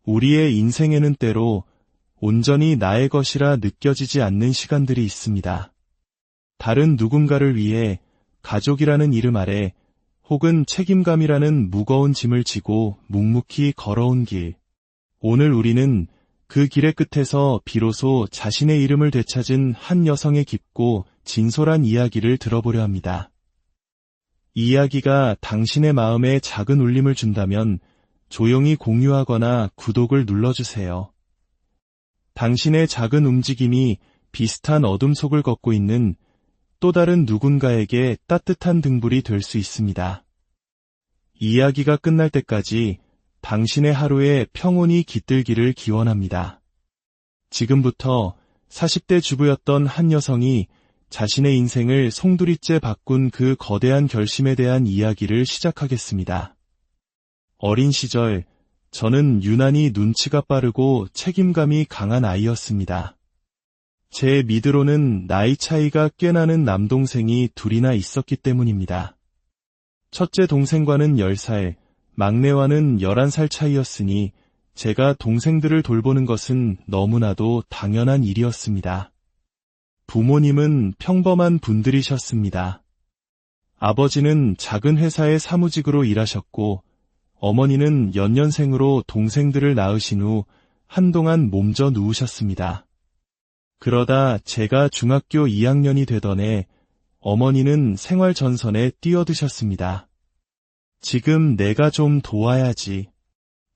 우리의 인생에는 때로 온전히 나의 것이라 느껴지지 않는 시간들이 있습니다. 다른 누군가를 위해 가족이라는 이름 아래 혹은 책임감이라는 무거운 짐을 지고 묵묵히 걸어온 길. 오늘 우리는 그 길의 끝에서 비로소 자신의 이름을 되찾은 한 여성의 깊고 진솔한 이야기를 들어보려 합니다. 이 이야기가 당신의 마음에 작은 울림을 준다면 조용히 공유하거나 구독을 눌러주세요. 당신의 작은 움직임이 비슷한 어둠 속을 걷고 있는 또 다른 누군가에게 따뜻한 등불이 될 수 있습니다. 이야기가 끝날 때까지 당신의 하루에 평온이 깃들기를 기원합니다. 지금부터 40대 주부였던 한 여성이 자신의 인생을 송두리째 바꾼 그 거대한 결심에 대한 이야기를 시작하겠습니다. 어린 시절, 저는 유난히 눈치가 빠르고 책임감이 강한 아이였습니다. 제 밑으로는 나이 차이가 꽤 나는 남동생이 둘이나 있었기 때문입니다. 첫째 동생과는 10살, 막내와는 11살 차이였으니 제가 동생들을 돌보는 것은 너무나도 당연한 일이었습니다. 부모님은 평범한 분들이셨습니다. 아버지는 작은 회사의 사무직으로 일하셨고 어머니는 연년생으로 동생들을 낳으신 후 한동안 몸져 누우셨습니다. 그러다 제가 중학교 2학년이 되던 해 어머니는 생활 전선에 뛰어드셨습니다. 지금 내가 좀 도와야지.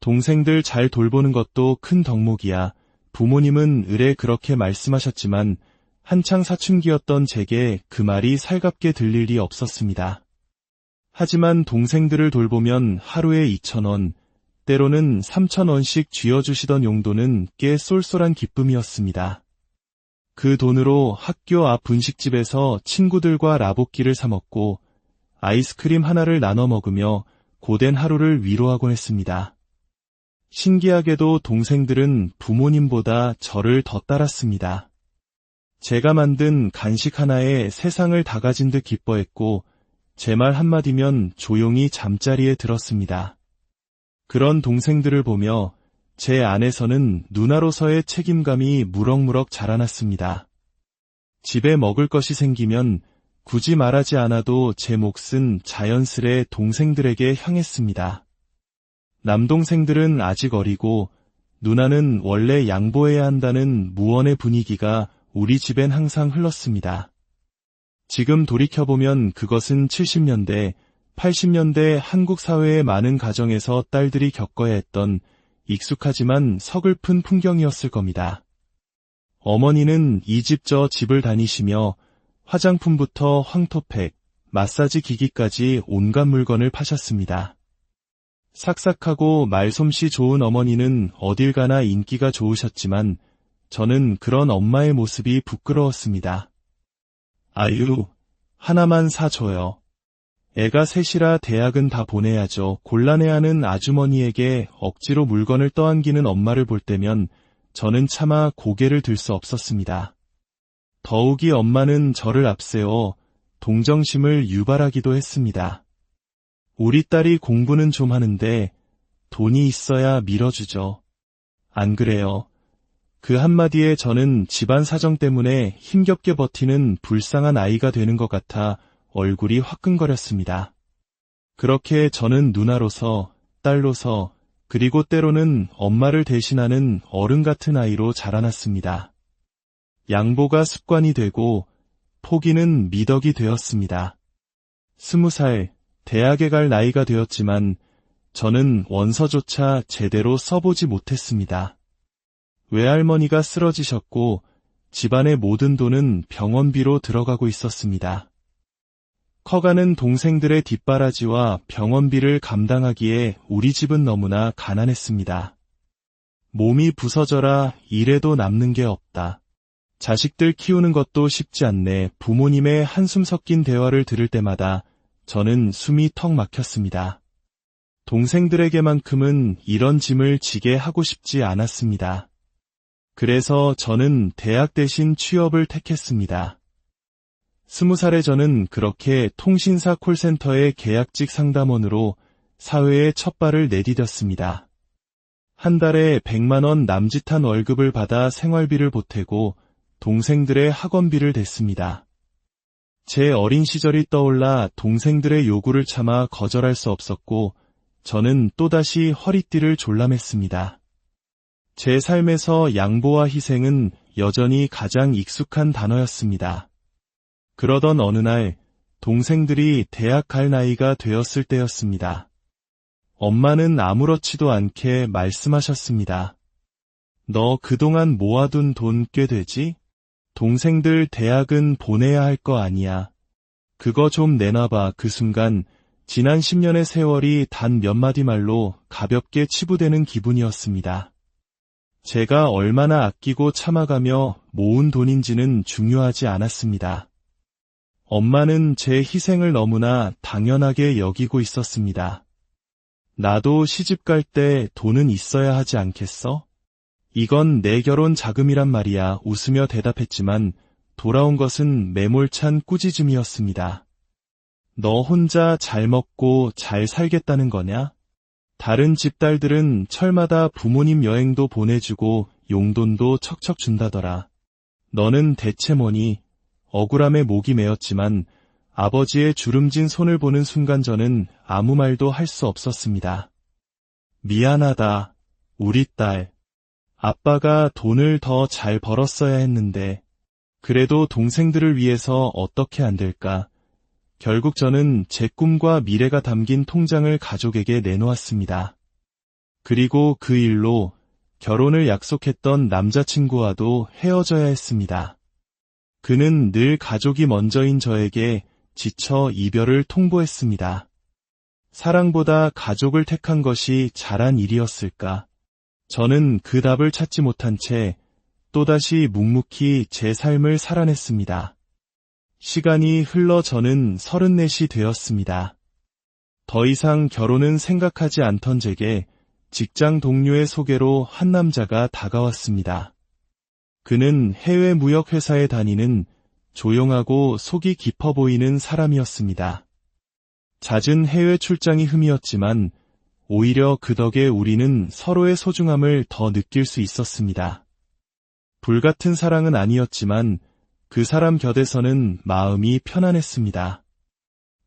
동생들 잘 돌보는 것도 큰 덕목이야. 부모님은 을에 그렇게 말씀하셨지만 한창 사춘기였던 제게 그 말이 살갑게 들릴 리 없었습니다. 하지만 동생들을 돌보면 하루에 2,000원, 때로는 3,000원씩 쥐어주시던 용돈은 꽤 쏠쏠한 기쁨이었습니다. 그 돈으로 학교 앞 분식집에서 친구들과 라볶이를 사 먹고 아이스크림 하나를 나눠 먹으며 고된 하루를 위로하곤 했습니다. 신기하게도 동생들은 부모님보다 저를 더 따랐습니다. 제가 만든 간식 하나에 세상을 다 가진 듯 기뻐했고 제 말 한마디면 조용히 잠자리에 들었습니다. 그런 동생들을 보며 제 안에서는 누나로서의 책임감이 무럭무럭 자라났습니다. 집에 먹을 것이 생기면 굳이 말하지 않아도 제 몫은 자연스레 동생들에게 향했습니다. 남동생들은 아직 어리고 누나는 원래 양보해야 한다는 무언의 분위기가 우리 집엔 항상 흘렀습니다. 지금 돌이켜보면 그것은 70년대, 80년대 한국 사회의 많은 가정에서 딸들이 겪어야 했던 익숙하지만 서글픈 풍경이었을 겁니다. 어머니는 이 집 저 집을 다니시며 화장품부터 황토팩, 마사지 기기까지 온갖 물건을 파셨습니다. 삭삭하고 말솜씨 좋은 어머니는 어딜 가나 인기가 좋으셨지만 저는 그런 엄마의 모습이 부끄러웠습니다. 아유, 하나만 사줘요. 애가 셋이라 대학은 다 보내야죠. 곤란해하는 아주머니에게 억지로 물건을 떠안기는 엄마를 볼 때면 저는 차마 고개를 들 수 없었습니다. 더욱이 엄마는 저를 앞세워 동정심을 유발하기도 했습니다. 우리 딸이 공부는 좀 하는데 돈이 있어야 밀어주죠. 안 그래요? 그 한마디에 저는 집안 사정 때문에 힘겹게 버티는 불쌍한 아이가 되는 것 같아 얼굴이 화끈거렸습니다. 그렇게 저는 누나로서, 딸로서, 그리고 때로는 엄마를 대신하는 어른 같은 아이로 자라났습니다. 양보가 습관이 되고 포기는 미덕이 되었습니다. 20살, 대학에 갈 나이가 되었지만 저는 원서조차 제대로 써보지 못했습니다. 외할머니가 쓰러지셨고 집안의 모든 돈은 병원비로 들어가고 있었습니다. 커가는 동생들의 뒷바라지와 병원비를 감당하기에 우리 집은 너무나 가난했습니다. 몸이 부서져라 이래도 남는 게 없다. 자식들 키우는 것도 쉽지 않네. 부모님의 한숨 섞인 대화를 들을 때마다 저는 숨이 턱 막혔습니다. 동생들에게만큼은 이런 짐을 지게 하고 싶지 않았습니다. 그래서 저는 대학 대신 취업을 택했습니다. 20살의 저는 그렇게 통신사 콜센터의 계약직 상담원으로 사회에 첫 발을 내디뎠습니다. 한 달에 100만 원 남짓한 월급을 받아 생활비를 보태고 동생들의 학원비를 댔습니다. 제 어린 시절이 떠올라 동생들의 요구를 참아 거절할 수 없었고 저는 또다시 허리띠를 졸라맸습니다. 제 삶에서 양보와 희생은 여전히 가장 익숙한 단어였습니다. 그러던 어느 날 동생들이 대학 갈 나이가 되었을 때였습니다. 엄마는 아무렇지도 않게 말씀하셨습니다. 너 그동안 모아둔 돈 꽤 되지? 동생들 대학은 보내야 할 거 아니야. 그거 좀 내놔봐. 그 순간 지난 10년의 세월이 단 몇 마디 말로 가볍게 치부되는 기분이었습니다. 제가 얼마나 아끼고 참아가며 모은 돈인지는 중요하지 않았습니다. 엄마는 제 희생을 너무나 당연하게 여기고 있었습니다. 나도 시집 갈 때 돈은 있어야 하지 않겠어? 이건 내 결혼 자금이란 말이야. 웃으며 대답했지만 돌아온 것은 매몰찬 꾸짖음이었습니다. 너 혼자 잘 먹고 잘 살겠다는 거냐? 다른 집딸들은 철마다 부모님 여행도 보내주고 용돈도 척척 준다더라. 너는 대체 뭐니? 억울함에 목이 메었지만 아버지의 주름진 손을 보는 순간 저는 아무 말도 할 수 없었습니다. 미안하다, 우리 딸. 아빠가 돈을 더 잘 벌었어야 했는데 그래도 동생들을 위해서 어떻게 안 될까? 결국 저는 제 꿈과 미래가 담긴 통장을 가족에게 내놓았습니다. 그리고 그 일로 결혼을 약속했던 남자친구와도 헤어져야 했습니다. 그는 늘 가족이 먼저인 저에게 지쳐 이별을 통보했습니다. 사랑보다 가족을 택한 것이 잘한 일이었을까? 저는 그 답을 찾지 못한 채 또다시 묵묵히 제 삶을 살아냈습니다. 시간이 흘러 저는 34이 되었습니다. 더 이상 결혼은 생각하지 않던 제게 직장 동료의 소개로 한 남자가 다가왔습니다. 그는 해외 무역 회사에 다니는 조용하고 속이 깊어 보이는 사람이었습니다. 잦은 해외 출장이 흠이었지만 오히려 그 덕에 우리는 서로의 소중함을 더 느낄 수 있었습니다. 불같은 사랑은 아니었지만 그 사람 곁에서는 마음이 편안했습니다.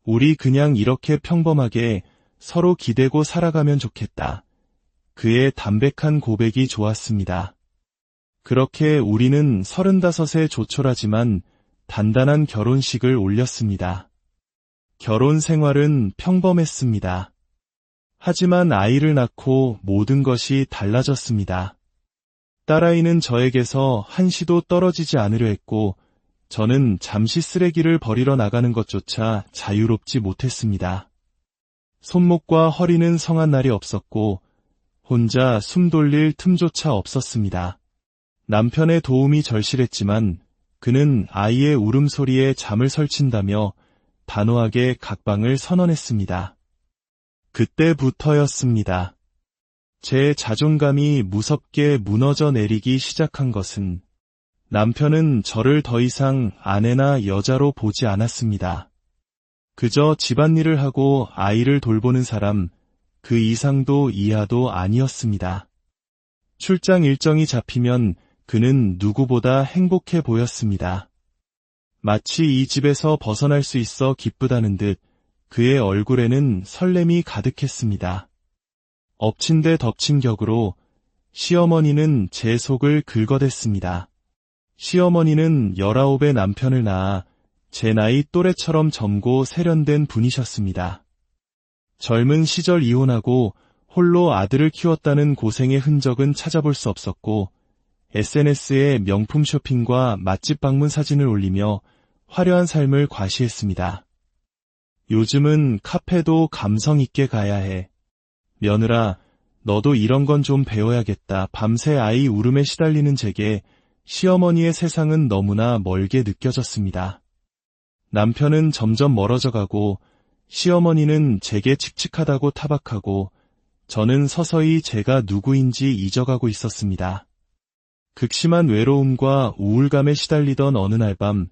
우리 그냥 이렇게 평범하게 서로 기대고 살아가면 좋겠다. 그의 담백한 고백이 좋았습니다. 그렇게 우리는 35에 조촐하지만 단단한 결혼식을 올렸습니다. 결혼 생활은 평범했습니다. 하지만 아이를 낳고 모든 것이 달라졌습니다. 딸아이는 저에게서 한시도 떨어지지 않으려 했고 저는 잠시 쓰레기를 버리러 나가는 것조차 자유롭지 못했습니다. 손목과 허리는 성한 날이 없었고 혼자 숨 돌릴 틈조차 없었습니다. 남편의 도움이 절실했지만 그는 아이의 울음소리에 잠을 설친다며 단호하게 각방을 선언했습니다. 그때부터였습니다. 제 자존감이 무섭게 무너져 내리기 시작한 것은 남편은 저를 더 이상 아내나 여자로 보지 않았습니다. 그저 집안일을 하고 아이를 돌보는 사람, 그 이상도 이하도 아니었습니다. 출장 일정이 잡히면 그는 누구보다 행복해 보였습니다. 마치 이 집에서 벗어날 수 있어 기쁘다는 듯 그의 얼굴에는 설렘이 가득했습니다. 엎친 데 덮친 격으로 시어머니는 제 속을 긁어댔습니다. 시어머니는 19의 남편을 낳아 제 나이 또래처럼 젊고 세련된 분이셨습니다. 젊은 시절 이혼하고 홀로 아들을 키웠다는 고생의 흔적은 찾아볼 수 없었고 SNS에 명품 쇼핑과 맛집 방문 사진을 올리며 화려한 삶을 과시했습니다. 요즘은 카페도 감성 있게 가야 해. 며느라, 너도 이런 건 좀 배워야겠다. 밤새 아이 울음에 시달리는 제게 시어머니의 세상은 너무나 멀게 느껴졌습니다. 남편은 점점 멀어져 가고 시어머니는 제게 칙칙하다고 타박하고 저는 서서히 제가 누구인지 잊어가고 있었습니다. 극심한 외로움과 우울감에 시달리던 어느 날 밤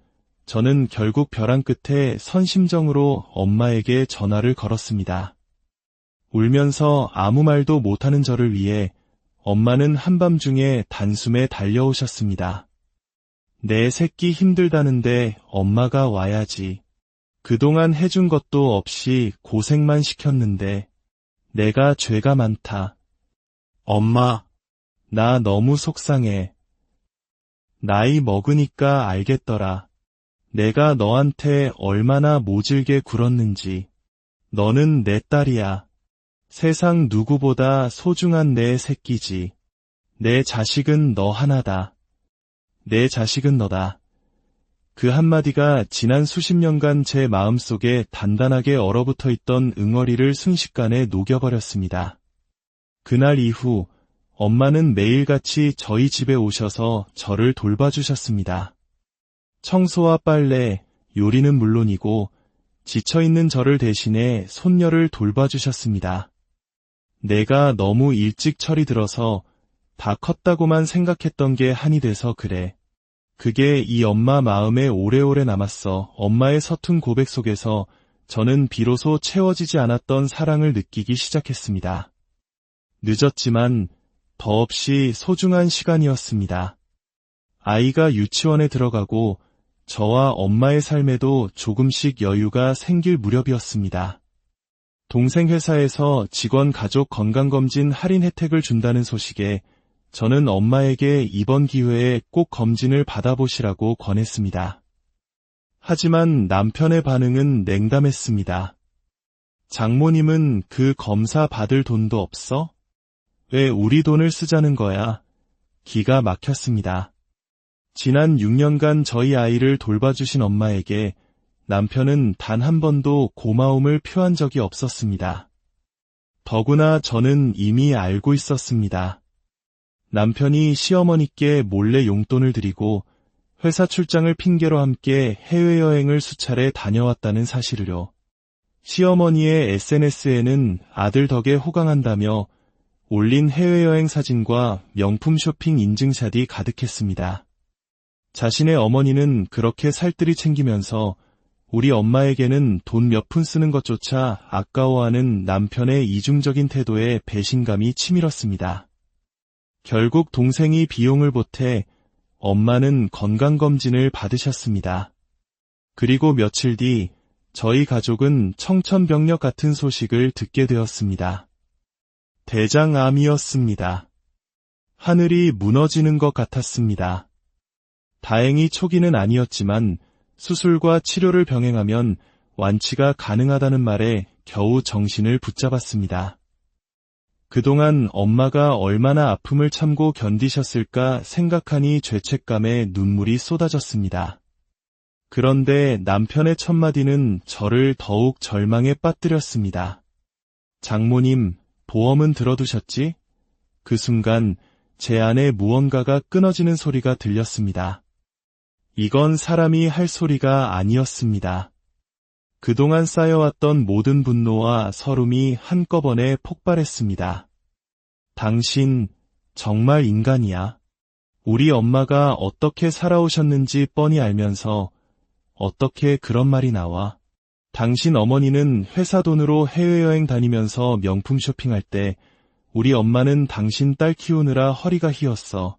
저는 결국 벼랑 끝에 선심정으로 엄마에게 전화를 걸었습니다. 울면서 아무 말도 못하는 저를 위해 엄마는 한밤중에 단숨에 달려오셨습니다. 내 새끼 힘들다는데 엄마가 와야지. 그동안 해준 것도 없이 고생만 시켰는데 내가 죄가 많다. 엄마, 나 너무 속상해. 나이 먹으니까 알겠더라. 내가 너한테 얼마나 모질게 굴었는지. 너는 내 딸이야. 세상 누구보다 소중한 내 새끼지. 내 자식은 너 하나다. 내 자식은 너다. 그 한마디가 지난 수십 년간 제 마음속에 단단하게 얼어붙어 있던 응어리를 순식간에 녹여버렸습니다. 그날 이후 엄마는 매일같이 저희 집에 오셔서 저를 돌봐주셨습니다. 청소와 빨래, 요리는 물론이고 지쳐있는 저를 대신해 손녀를 돌봐주셨습니다. 내가 너무 일찍 철이 들어서 다 컸다고만 생각했던 게 한이 돼서 그래. 그게 이 엄마 마음에 오래오래 남았어. 엄마의 서툰 고백 속에서 저는 비로소 채워지지 않았던 사랑을 느끼기 시작했습니다. 늦었지만 더없이 소중한 시간이었습니다. 아이가 유치원에 들어가고 저와 엄마의 삶에도 조금씩 여유가 생길 무렵이었습니다. 동생 회사에서 직원 가족 건강검진 할인 혜택을 준다는 소식에 저는 엄마에게 이번 기회에 꼭 검진을 받아보시라고 권했습니다. 하지만 남편의 반응은 냉담했습니다. 장모님은 그 검사 받을 돈도 없어? 왜 우리 돈을 쓰자는 거야? 기가 막혔습니다. 지난 6년간 저희 아이를 돌봐주신 엄마에게 남편은 단 한 번도 고마움을 표한 적이 없었습니다. 더구나 저는 이미 알고 있었습니다. 남편이 시어머니께 몰래 용돈을 드리고 회사 출장을 핑계로 함께 해외여행을 수차례 다녀왔다는 사실을요. 시어머니의 SNS에는 아들 덕에 호강한다며 올린 해외여행 사진과 명품 쇼핑 인증샷이 가득했습니다. 자신의 어머니는 그렇게 살뜰히 챙기면서 우리 엄마에게는 돈 몇 푼 쓰는 것조차 아까워하는 남편의 이중적인 태도에 배신감이 치밀었습니다. 결국 동생이 비용을 보태 엄마는 건강검진을 받으셨습니다. 그리고 며칠 뒤 저희 가족은 청천벽력 같은 소식을 듣게 되었습니다. 대장암이었습니다. 하늘이 무너지는 것 같았습니다. 다행히 초기는 아니었지만 수술과 치료를 병행하면 완치가 가능하다는 말에 겨우 정신을 붙잡았습니다. 그동안 엄마가 얼마나 아픔을 참고 견디셨을까 생각하니 죄책감에 눈물이 쏟아졌습니다. 그런데 남편의 첫마디는 저를 더욱 절망에 빠뜨렸습니다. 장모님, 보험은 들어두셨지? 그 순간 제 안에 무언가가 끊어지는 소리가 들렸습니다. 이건 사람이 할 소리가 아니었습니다. 그동안 쌓여왔던 모든 분노와 서름이 한꺼번에 폭발했습니다. 당신 정말 인간이야. 우리 엄마가 어떻게 살아오셨는지 뻔히 알면서 어떻게 그런 말이 나와. 당신 어머니는 회사 돈으로 해외여행 다니면서 명품 쇼핑할 때 우리 엄마는 당신 딸 키우느라 허리가 휘었어.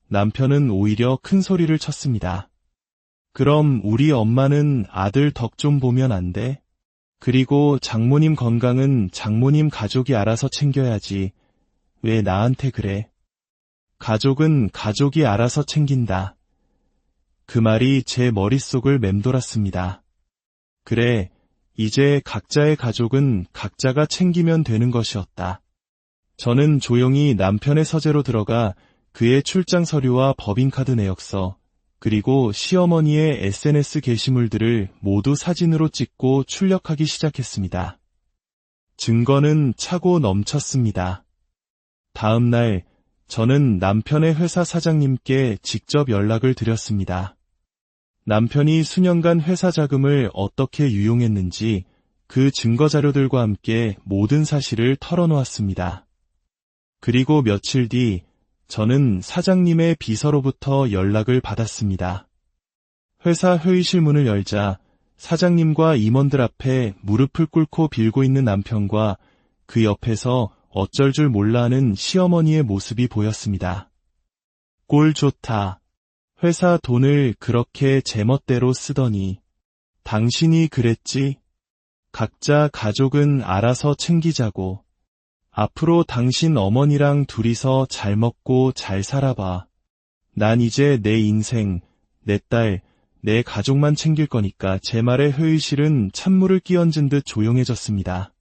남편은 오히려 큰 소리를 쳤습니다. 그럼 우리 엄마는 아들 덕 좀 보면 안 돼? 그리고 장모님 건강은 장모님 가족이 알아서 챙겨야지. 왜 나한테 그래? 가족은 가족이 알아서 챙긴다. 그 말이 제 머릿속을 맴돌았습니다. 그래, 이제 각자의 가족은 각자가 챙기면 되는 것이었다. 저는 조용히 남편의 서재로 들어가 그의 출장 서류와 법인카드 내역서, 그리고 시어머니의 SNS 게시물들을 모두 사진으로 찍고 출력하기 시작했습니다. 증거는 차고 넘쳤습니다. 다음 날 저는 남편의 회사 사장님께 직접 연락을 드렸습니다. 남편이 수년간 회사 자금을 어떻게 유용했는지 그 증거 자료들과 함께 모든 사실을 털어놓았습니다. 그리고 며칠 뒤 저는 사장님의 비서로부터 연락을 받았습니다. 회사 회의실 문을 열자 사장님과 임원들 앞에 무릎을 꿇고 빌고 있는 남편과 그 옆에서 어쩔 줄 몰라 하는 시어머니의 모습이 보였습니다. 꼴 좋다. 회사 돈을 그렇게 제멋대로 쓰더니. 당신이 그랬지? 각자 가족은 알아서 챙기자고. 앞으로 당신 어머니랑 둘이서 잘 먹고 잘 살아봐. 난 이제 내 인생, 내 딸, 내 가족만 챙길 거니까. 제 말에 회의실은 찬물을 끼얹은 듯 조용해졌습니다.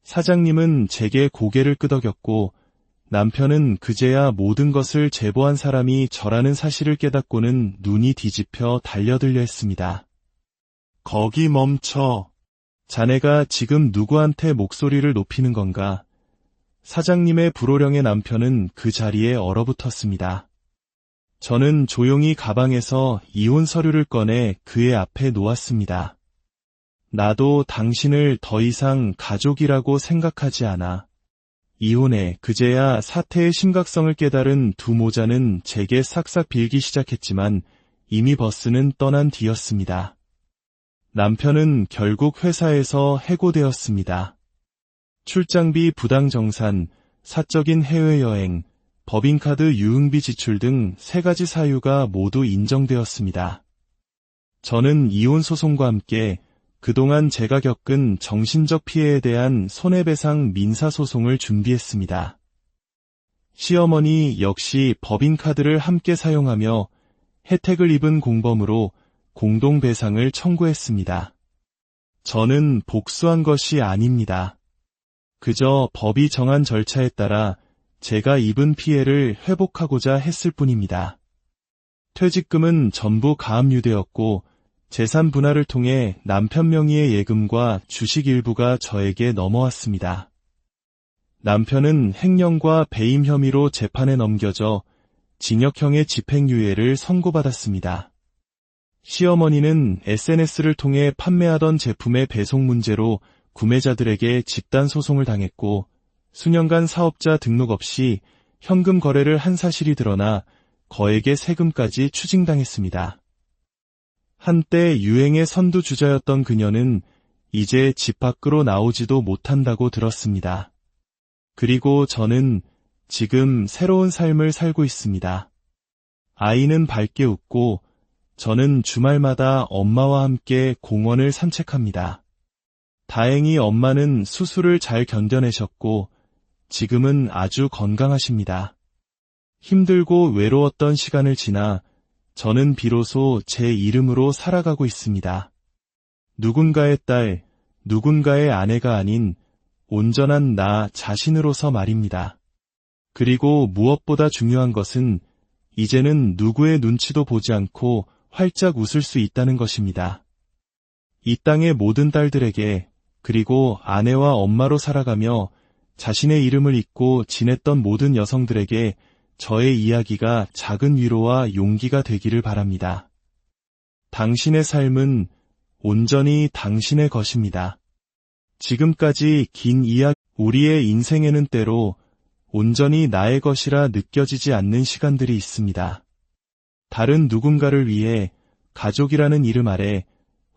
사장님은 제게 고개를 끄덕였고 남편은 그제야 모든 것을 제보한 사람이 저라는 사실을 깨닫고는 눈이 뒤집혀 달려들려 했습니다. 거기 멈춰. 자네가 지금 누구한테 목소리를 높이는 건가? 사장님의 불호령에 남편은 그 자리에 얼어붙었습니다. 저는 조용히 가방에서 이혼 서류를 꺼내 그의 앞에 놓았습니다. 나도 당신을 더 이상 가족이라고 생각하지 않아. 이혼해. 그제야 사태의 심각성을 깨달은 두 모자는 제게 싹싹 빌기 시작했지만 이미 버스는 떠난 뒤였습니다. 남편은 결국 회사에서 해고되었습니다. 출장비 부당 정산, 사적인 해외여행, 법인카드 유흥비 지출 등 3가지 사유가 모두 인정되었습니다. 저는 이혼 소송과 함께 그동안 제가 겪은 정신적 피해에 대한 손해배상 민사소송을 준비했습니다. 시어머니 역시 법인카드를 함께 사용하며 혜택을 입은 공범으로 공동배상을 청구했습니다. 저는 복수한 것이 아닙니다. 그저 법이 정한 절차에 따라 제가 입은 피해를 회복하고자 했을 뿐입니다. 퇴직금은 전부 가압류되었고 재산 분할을 통해 남편 명의의 예금과 주식 일부가 저에게 넘어왔습니다. 남편은 횡령과 배임 혐의로 재판에 넘겨져 징역형의 집행유예를 선고받았습니다. 시어머니는 SNS를 통해 판매하던 제품의 배송 문제로 구매자들에게 집단 소송을 당했고 수년간 사업자 등록 없이 현금 거래를 한 사실이 드러나 거액의 세금까지 추징당했습니다. 한때 유행의 선두주자였던 그녀는 이제 집 밖으로 나오지도 못한다고 들었습니다. 그리고 저는 지금 새로운 삶을 살고 있습니다. 아이는 밝게 웃고 저는 주말마다 엄마와 함께 공원을 산책합니다. 다행히 엄마는 수술을 잘 견뎌내셨고 지금은 아주 건강하십니다. 힘들고 외로웠던 시간을 지나 저는 비로소 제 이름으로 살아가고 있습니다. 누군가의 딸, 누군가의 아내가 아닌 온전한 나 자신으로서 말입니다. 그리고 무엇보다 중요한 것은 이제는 누구의 눈치도 보지 않고 활짝 웃을 수 있다는 것입니다. 이 땅의 모든 딸들에게 그리고 아내와 엄마로 살아가며 자신의 이름을 잊고 지냈던 모든 여성들에게 저의 이야기가 작은 위로와 용기가 되기를 바랍니다. 당신의 삶은 온전히 당신의 것입니다. 지금까지 긴 이야기, 우리의 인생에는 때로 온전히 나의 것이라 느껴지지 않는 시간들이 있습니다. 다른 누군가를 위해 가족이라는 이름 아래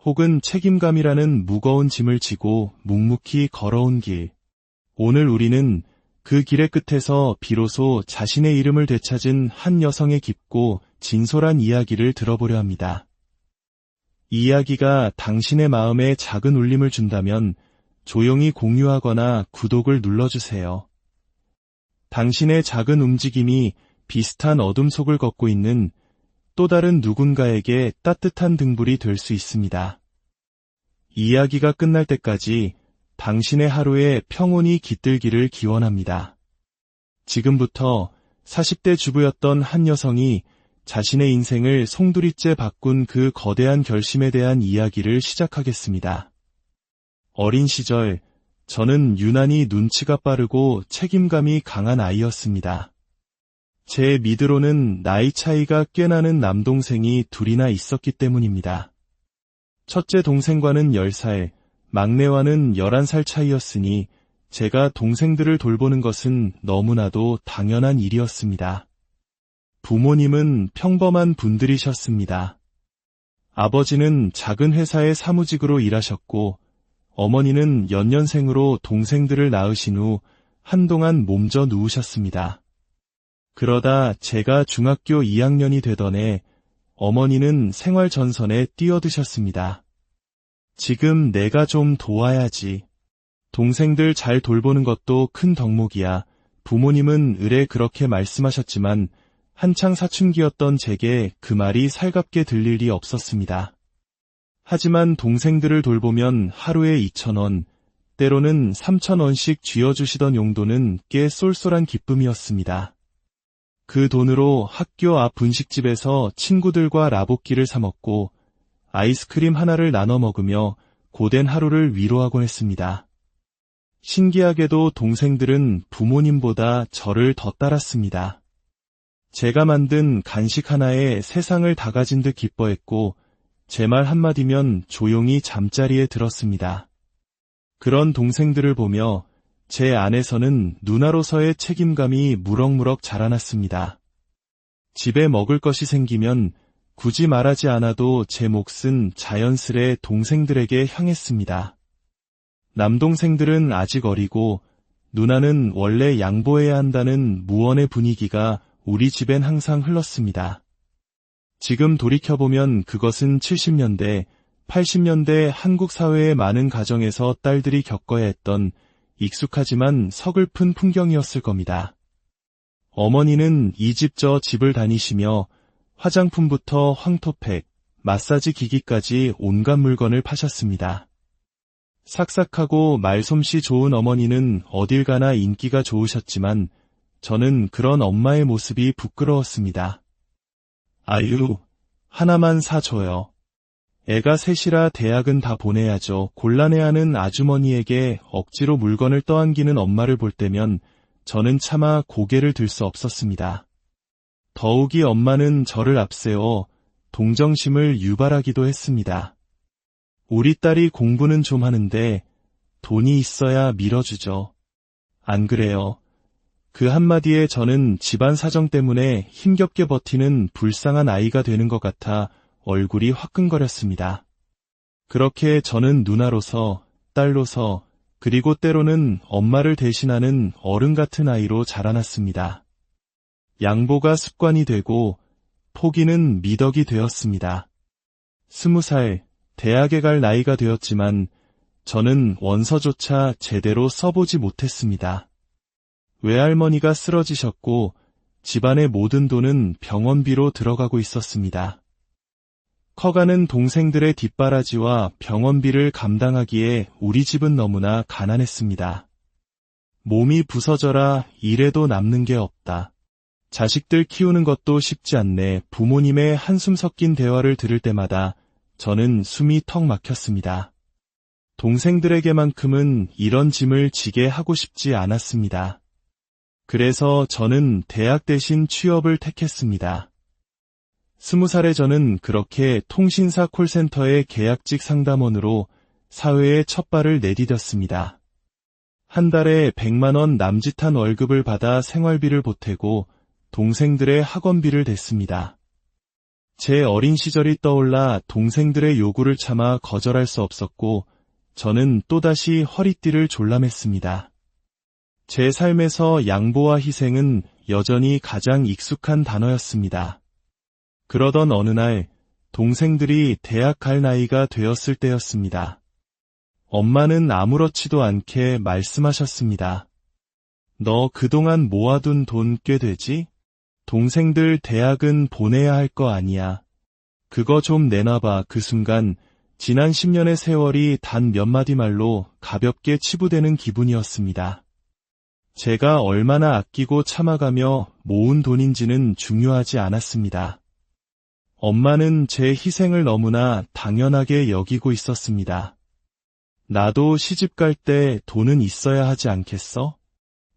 혹은 책임감이라는 무거운 짐을 지고 묵묵히 걸어온 길. 오늘 우리는 그 길의 끝에서 비로소 자신의 이름을 되찾은 한 여성의 깊고 진솔한 이야기를 들어보려 합니다. 이 이야기가 당신의 마음에 작은 울림을 준다면 조용히 공유하거나 구독을 눌러주세요. 당신의 작은 움직임이 비슷한 어둠 속을 걷고 있는 또 다른 누군가에게 따뜻한 등불이 될 수 있습니다. 이야기가 끝날 때까지 당신의 하루에 평온이 깃들기를 기원합니다. 지금부터 40대 주부였던 한 여성이 자신의 인생을 송두리째 바꾼 그 거대한 결심에 대한 이야기를 시작하겠습니다. 어린 시절, 저는 유난히 눈치가 빠르고 책임감이 강한 아이였습니다. 제 미드로는 나이 차이가 꽤 나는 남동생이 둘이나 있었기 때문입니다. 첫째 동생과는 10살, 막내와는 11살 차이였으니 제가 동생들을 돌보는 것은 너무나도 당연한 일이었습니다. 부모님은 평범한 분들이셨습니다. 아버지는 작은 회사의 사무직으로 일하셨고 어머니는 연년생으로 동생들을 낳으신 후 한동안 몸져 누우셨습니다. 그러다 제가 중학교 2학년이 되던 해 어머니는 생활전선에 뛰어드셨습니다. 지금 내가 좀 도와야지. 동생들 잘 돌보는 것도 큰 덕목이야. 부모님은 을에 그렇게 말씀하셨지만 한창 사춘기였던 제게 그 말이 살갑게 들릴 리 없었습니다. 하지만 동생들을 돌보면 하루에 2,000원, 때로는 3,000원씩 쥐어주시던 용돈은 꽤 쏠쏠한 기쁨이었습니다. 그 돈으로 학교 앞 분식집에서 친구들과 라볶이를 사 먹고 아이스크림 하나를 나눠 먹으며 고된 하루를 위로하곤 했습니다. 신기하게도 동생들은 부모님보다 저를 더 따랐습니다. 제가 만든 간식 하나에 세상을 다 가진 듯 기뻐했고 제 말 한마디면 조용히 잠자리에 들었습니다. 그런 동생들을 보며 제 안에서는 누나로서의 책임감이 무럭무럭 자라났습니다. 집에 먹을 것이 생기면 굳이 말하지 않아도 제 몫은 자연스레 동생들에게 향했습니다. 남동생들은 아직 어리고 누나는 원래 양보해야 한다는 무언의 분위기가 우리 집엔 항상 흘렀습니다. 지금 돌이켜보면 그것은 70년대, 80년대 한국 사회의 많은 가정에서 딸들이 겪어야 했던 익숙하지만 서글픈 풍경이었을 겁니다. 어머니는 이 집 저 집을 다니시며 화장품부터 황토팩, 마사지 기기까지 온갖 물건을 파셨습니다. 삭삭하고 말솜씨 좋은 어머니는 어딜 가나 인기가 좋으셨지만 저는 그런 엄마의 모습이 부끄러웠습니다. 아유, 하나만 사줘요. 애가 셋이라 대학은 다 보내야죠. 곤란해하는 아주머니에게 억지로 물건을 떠안기는 엄마를 볼 때면 저는 차마 고개를 들 수 없었습니다. 더욱이 엄마는 저를 앞세워 동정심을 유발하기도 했습니다. 우리 딸이 공부는 좀 하는데 돈이 있어야 밀어주죠. 안 그래요? 그 한마디에 저는 집안 사정 때문에 힘겹게 버티는 불쌍한 아이가 되는 것 같아 얼굴이 화끈거렸습니다. 그렇게 저는 누나로서, 딸로서, 그리고 때로는 엄마를 대신하는 어른 같은 아이로 자라났습니다. 양보가 습관이 되고 포기는 미덕이 되었습니다. 20살, 대학에 갈 나이가 되었지만 저는 원서조차 제대로 써보지 못했습니다. 외할머니가 쓰러지셨고 집안의 모든 돈은 병원비로 들어가고 있었습니다. 커가는 동생들의 뒷바라지와 병원비를 감당하기에 우리 집은 너무나 가난했습니다. 몸이 부서져라 이래도 남는 게 없다. 자식들 키우는 것도 쉽지 않네. 부모님의 한숨 섞인 대화를 들을 때마다 저는 숨이 턱 막혔습니다. 동생들에게만큼은 이런 짐을 지게 하고 싶지 않았습니다. 그래서 저는 대학 대신 취업을 택했습니다. 20살의 저는 그렇게 통신사 콜센터의 계약직 상담원으로 사회에 첫 발을 내디뎠습니다. 한 달에 100만 원 남짓한 월급을 받아 생활비를 보태고 동생들의 학원비를 댔습니다. 제 어린 시절이 떠올라 동생들의 요구를 참아 거절할 수 없었고 저는 또다시 허리띠를 졸라맸습니다. 제 삶에서 양보와 희생은 여전히 가장 익숙한 단어였습니다. 그러던 어느 날 동생들이 대학 갈 나이가 되었을 때였습니다. 엄마는 아무렇지도 않게 말씀하셨습니다. 너 그동안 모아둔 돈 꽤 되지? 동생들 대학은 보내야 할 거 아니야. 그거 좀 내놔봐. 그 순간 지난 10년의 세월이 단 몇 마디 말로 가볍게 치부되는 기분이었습니다. 제가 얼마나 아끼고 참아가며 모은 돈인지는 중요하지 않았습니다. 엄마는 제 희생을 너무나 당연하게 여기고 있었습니다. 나도 시집 갈 때 돈은 있어야 하지 않겠어?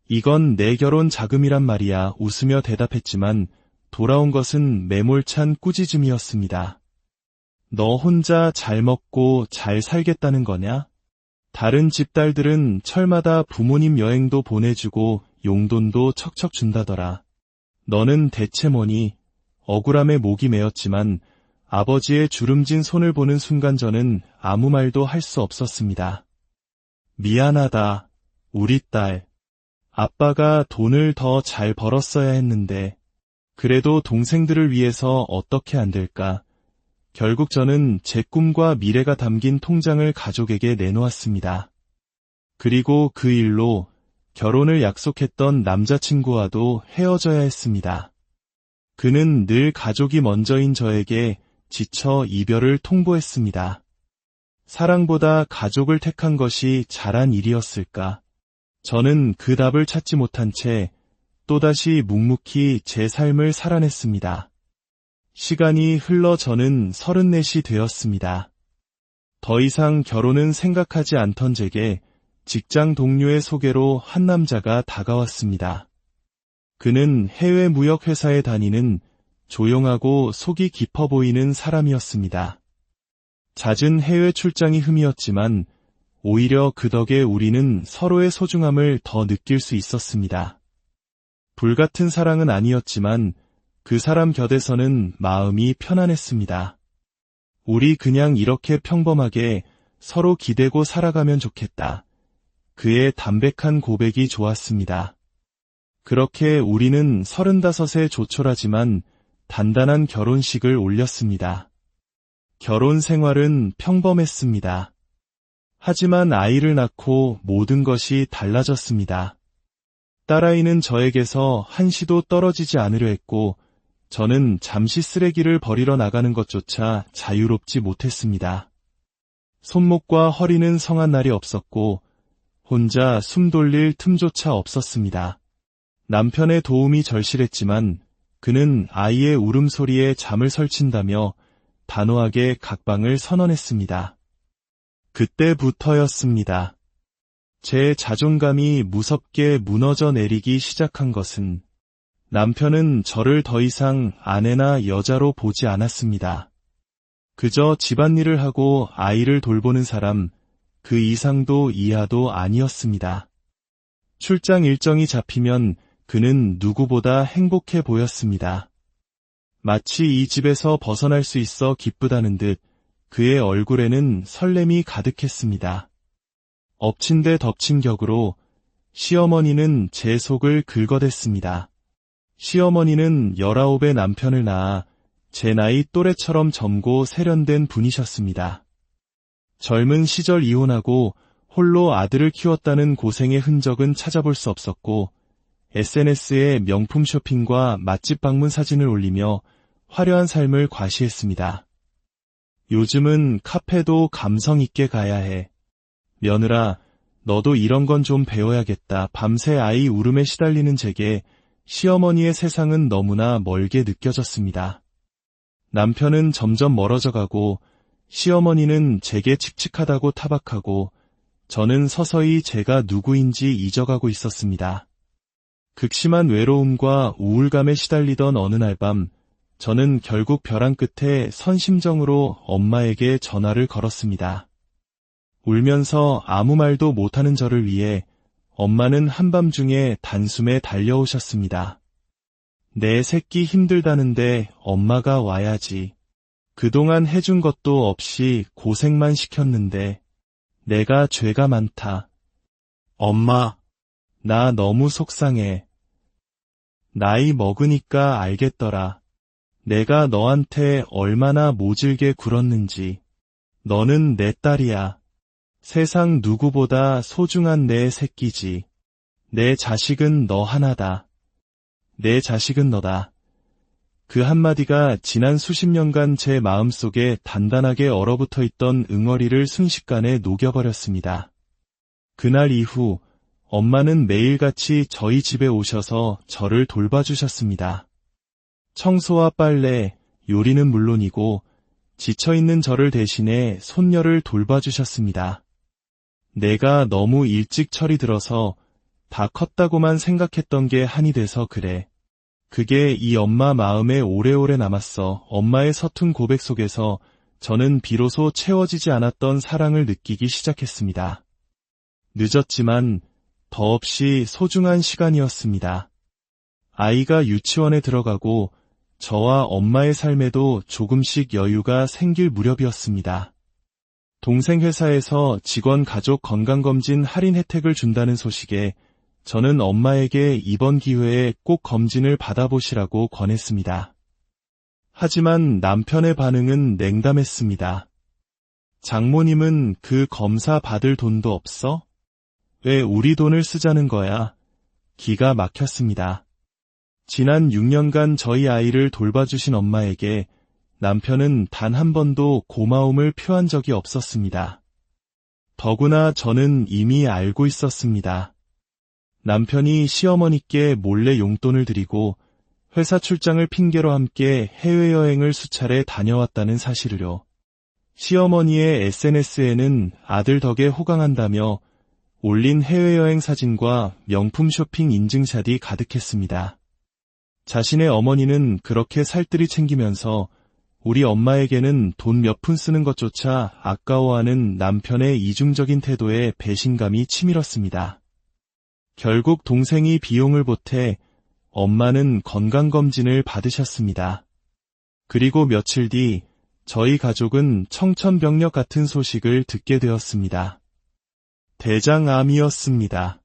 이건 내 결혼 자금이란 말이야. 웃으며 대답했지만 돌아온 것은 매몰찬 꾸짖음이었습니다. 너 혼자 잘 먹고 잘 살겠다는 거냐? 다른 집딸들은 철마다 부모님 여행도 보내주고 용돈도 척척 준다더라. 너는 대체 뭐니? 억울함에 목이 메었지만 아버지의 주름진 손을 보는 순간 저는 아무 말도 할 수 없었습니다. 미안하다, 우리 딸. 아빠가 돈을 더 잘 벌었어야 했는데, 그래도 동생들을 위해서 어떻게 안 될까? 결국 저는 제 꿈과 미래가 담긴 통장을 가족에게 내놓았습니다. 그리고 그 일로 결혼을 약속했던 남자친구와도 헤어져야 했습니다. 그는 늘 가족이 먼저인 저에게 지쳐 이별을 통보했습니다. 사랑보다 가족을 택한 것이 잘한 일이었을까? 저는 그 답을 찾지 못한 채 또다시 묵묵히 제 삶을 살아냈습니다. 시간이 흘러 저는 34이 되었습니다. 더 이상 결혼은 생각하지 않던 제게 직장 동료의 소개로 한 남자가 다가왔습니다. 그는 해외 무역 회사에 다니는 조용하고 속이 깊어 보이는 사람이었습니다. 잦은 해외 출장이 흠이었지만 오히려 그 덕에 우리는 서로의 소중함을 더 느낄 수 있었습니다. 불같은 사랑은 아니었지만 그 사람 곁에서는 마음이 편안했습니다. 우리 그냥 이렇게 평범하게 서로 기대고 살아가면 좋겠다. 그의 담백한 고백이 좋았습니다. 그렇게 우리는 35에 조촐하지만 단단한 결혼식을 올렸습니다. 결혼 생활은 평범했습니다. 하지만 아이를 낳고 모든 것이 달라졌습니다. 딸아이는 저에게서 한시도 떨어지지 않으려 했고 저는 잠시 쓰레기를 버리러 나가는 것조차 자유롭지 못했습니다. 손목과 허리는 성한 날이 없었고 혼자 숨 돌릴 틈조차 없었습니다. 남편의 도움이 절실했지만 그는 아이의 울음소리에 잠을 설친다며 단호하게 각방을 선언했습니다. 그때부터였습니다. 제 자존감이 무섭게 무너져 내리기 시작한 것은 남편은 저를 더 이상 아내나 여자로 보지 않았습니다. 그저 집안일을 하고 아이를 돌보는 사람, 그 이상도 이하도 아니었습니다. 출장 일정이 잡히면 그는 누구보다 행복해 보였습니다. 마치 이 집에서 벗어날 수 있어 기쁘다는 듯 그의 얼굴에는 설렘이 가득했습니다. 엎친 데 덮친 격으로 시어머니는 제 속을 긁어댔습니다. 시어머니는 19의 남편을 낳아 제 나이 또래처럼 젊고 세련된 분이셨습니다. 젊은 시절 이혼하고 홀로 아들을 키웠다는 고생의 흔적은 찾아볼 수 없었고 SNS에 명품 쇼핑과 맛집 방문 사진을 올리며 화려한 삶을 과시했습니다. 요즘은 카페도 감성 있게 가야 해. 며느라, 너도 이런 건 좀 배워야겠다. 밤새 아이 울음에 시달리는 제게 시어머니의 세상은 너무나 멀게 느껴졌습니다. 남편은 점점 멀어져가고 시어머니는 제게 칙칙하다고 타박하고 저는 서서히 제가 누구인지 잊어가고 있었습니다. 극심한 외로움과 우울감에 시달리던 어느 날 밤 저는 결국 벼랑 끝에 선심정으로 엄마에게 전화를 걸었습니다. 울면서 아무 말도 못하는 저를 위해 엄마는 한밤중에 단숨에 달려오셨습니다. 내 새끼 힘들다는데 엄마가 와야지. 그동안 해준 것도 없이 고생만 시켰는데 내가 죄가 많다. 엄마, 나 너무 속상해. 나이 먹으니까 알겠더라. 내가 너한테 얼마나 모질게 굴었는지. 너는 내 딸이야. 세상 누구보다 소중한 내 새끼지. 내 자식은 너 하나다. 내 자식은 너다. 그 한마디가 지난 수십 년간 제 마음속에 단단하게 얼어붙어 있던 응어리를 순식간에 녹여버렸습니다. 그날 이후 엄마는 매일같이 저희 집에 오셔서 저를 돌봐주셨습니다. 청소와 빨래, 요리는 물론이고 지쳐있는 저를 대신해 손녀를 돌봐주셨습니다. 내가 너무 일찍 철이 들어서 다 컸다고만 생각했던 게 한이 돼서 그래. 그게 이 엄마 마음에 오래오래 남았어. 엄마의 서툰 고백 속에서 저는 비로소 채워지지 않았던 사랑을 느끼기 시작했습니다. 늦었지만 더없이 소중한 시간이었습니다. 아이가 유치원에 들어가고 저와 엄마의 삶에도 조금씩 여유가 생길 무렵이었습니다. 동생 회사에서 직원 가족 건강검진 할인 혜택을 준다는 소식에 저는 엄마에게 이번 기회에 꼭 검진을 받아보시라고 권했습니다. 하지만 남편의 반응은 냉담했습니다. 장모님은 그 검사 받을 돈도 없어? 왜 우리 돈을 쓰자는 거야? 기가 막혔습니다. 지난 6년간 저희 아이를 돌봐주신 엄마에게 남편은 단 한 번도 고마움을 표한 적이 없었습니다. 더구나 저는 이미 알고 있었습니다. 남편이 시어머니께 몰래 용돈을 드리고 회사 출장을 핑계로 함께 해외여행을 수차례 다녀왔다는 사실을요. 시어머니의 SNS에는 아들 덕에 호강한다며 올린 해외여행 사진과 명품 쇼핑 인증샷이 가득했습니다. 자신의 어머니는 그렇게 살뜰히 챙기면서 우리 엄마에게는 돈 몇 푼 쓰는 것조차 아까워하는 남편의 이중적인 태도에 배신감이 치밀었습니다. 결국 동생이 비용을 보태 엄마는 건강검진을 받으셨습니다. 그리고 며칠 뒤 저희 가족은 청천벽력 같은 소식을 듣게 되었습니다. 대장암이었습니다.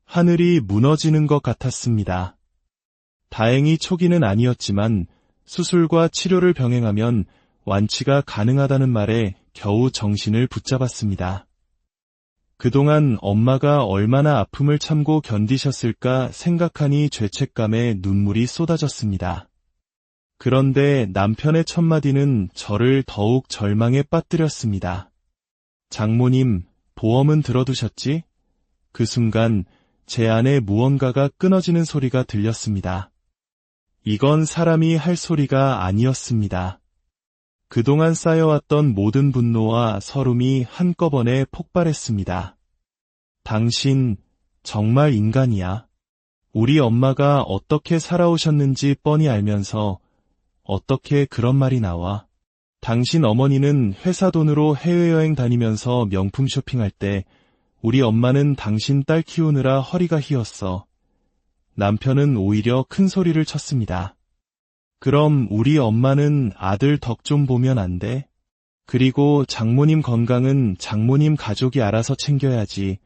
하늘이 무너지는 것 같았습니다. 다행히 초기는 아니었지만 수술과 치료를 병행하면 완치가 가능하다는 말에 겨우 정신을 붙잡았습니다. 그동안 엄마가 얼마나 아픔을 참고 견디셨을까 생각하니 죄책감에 눈물이 쏟아졌습니다. 그런데 남편의 첫마디는 저를 더욱 절망에 빠뜨렸습니다. 장모님, 보험은 들어두셨지? 그 순간 제 안에 무언가가 끊어지는 소리가 들렸습니다. 이건 사람이 할 소리가 아니었습니다. 그동안 쌓여왔던 모든 분노와 서름이 한꺼번에 폭발했습니다. 당신 정말 인간이야. 우리 엄마가 어떻게 살아오셨는지 뻔히 알면서 어떻게 그런 말이 나와? 당신 어머니는 회사 돈으로 해외여행 다니면서 명품 쇼핑할 때 우리 엄마는 당신 딸 키우느라 허리가 휘었어. 남편은 오히려 큰 소리를 쳤습니다. 그럼 우리 엄마는 아들 덕 좀 보면 안 돼? 그리고 장모님 건강은 장모님 가족이 알아서 챙겨야지.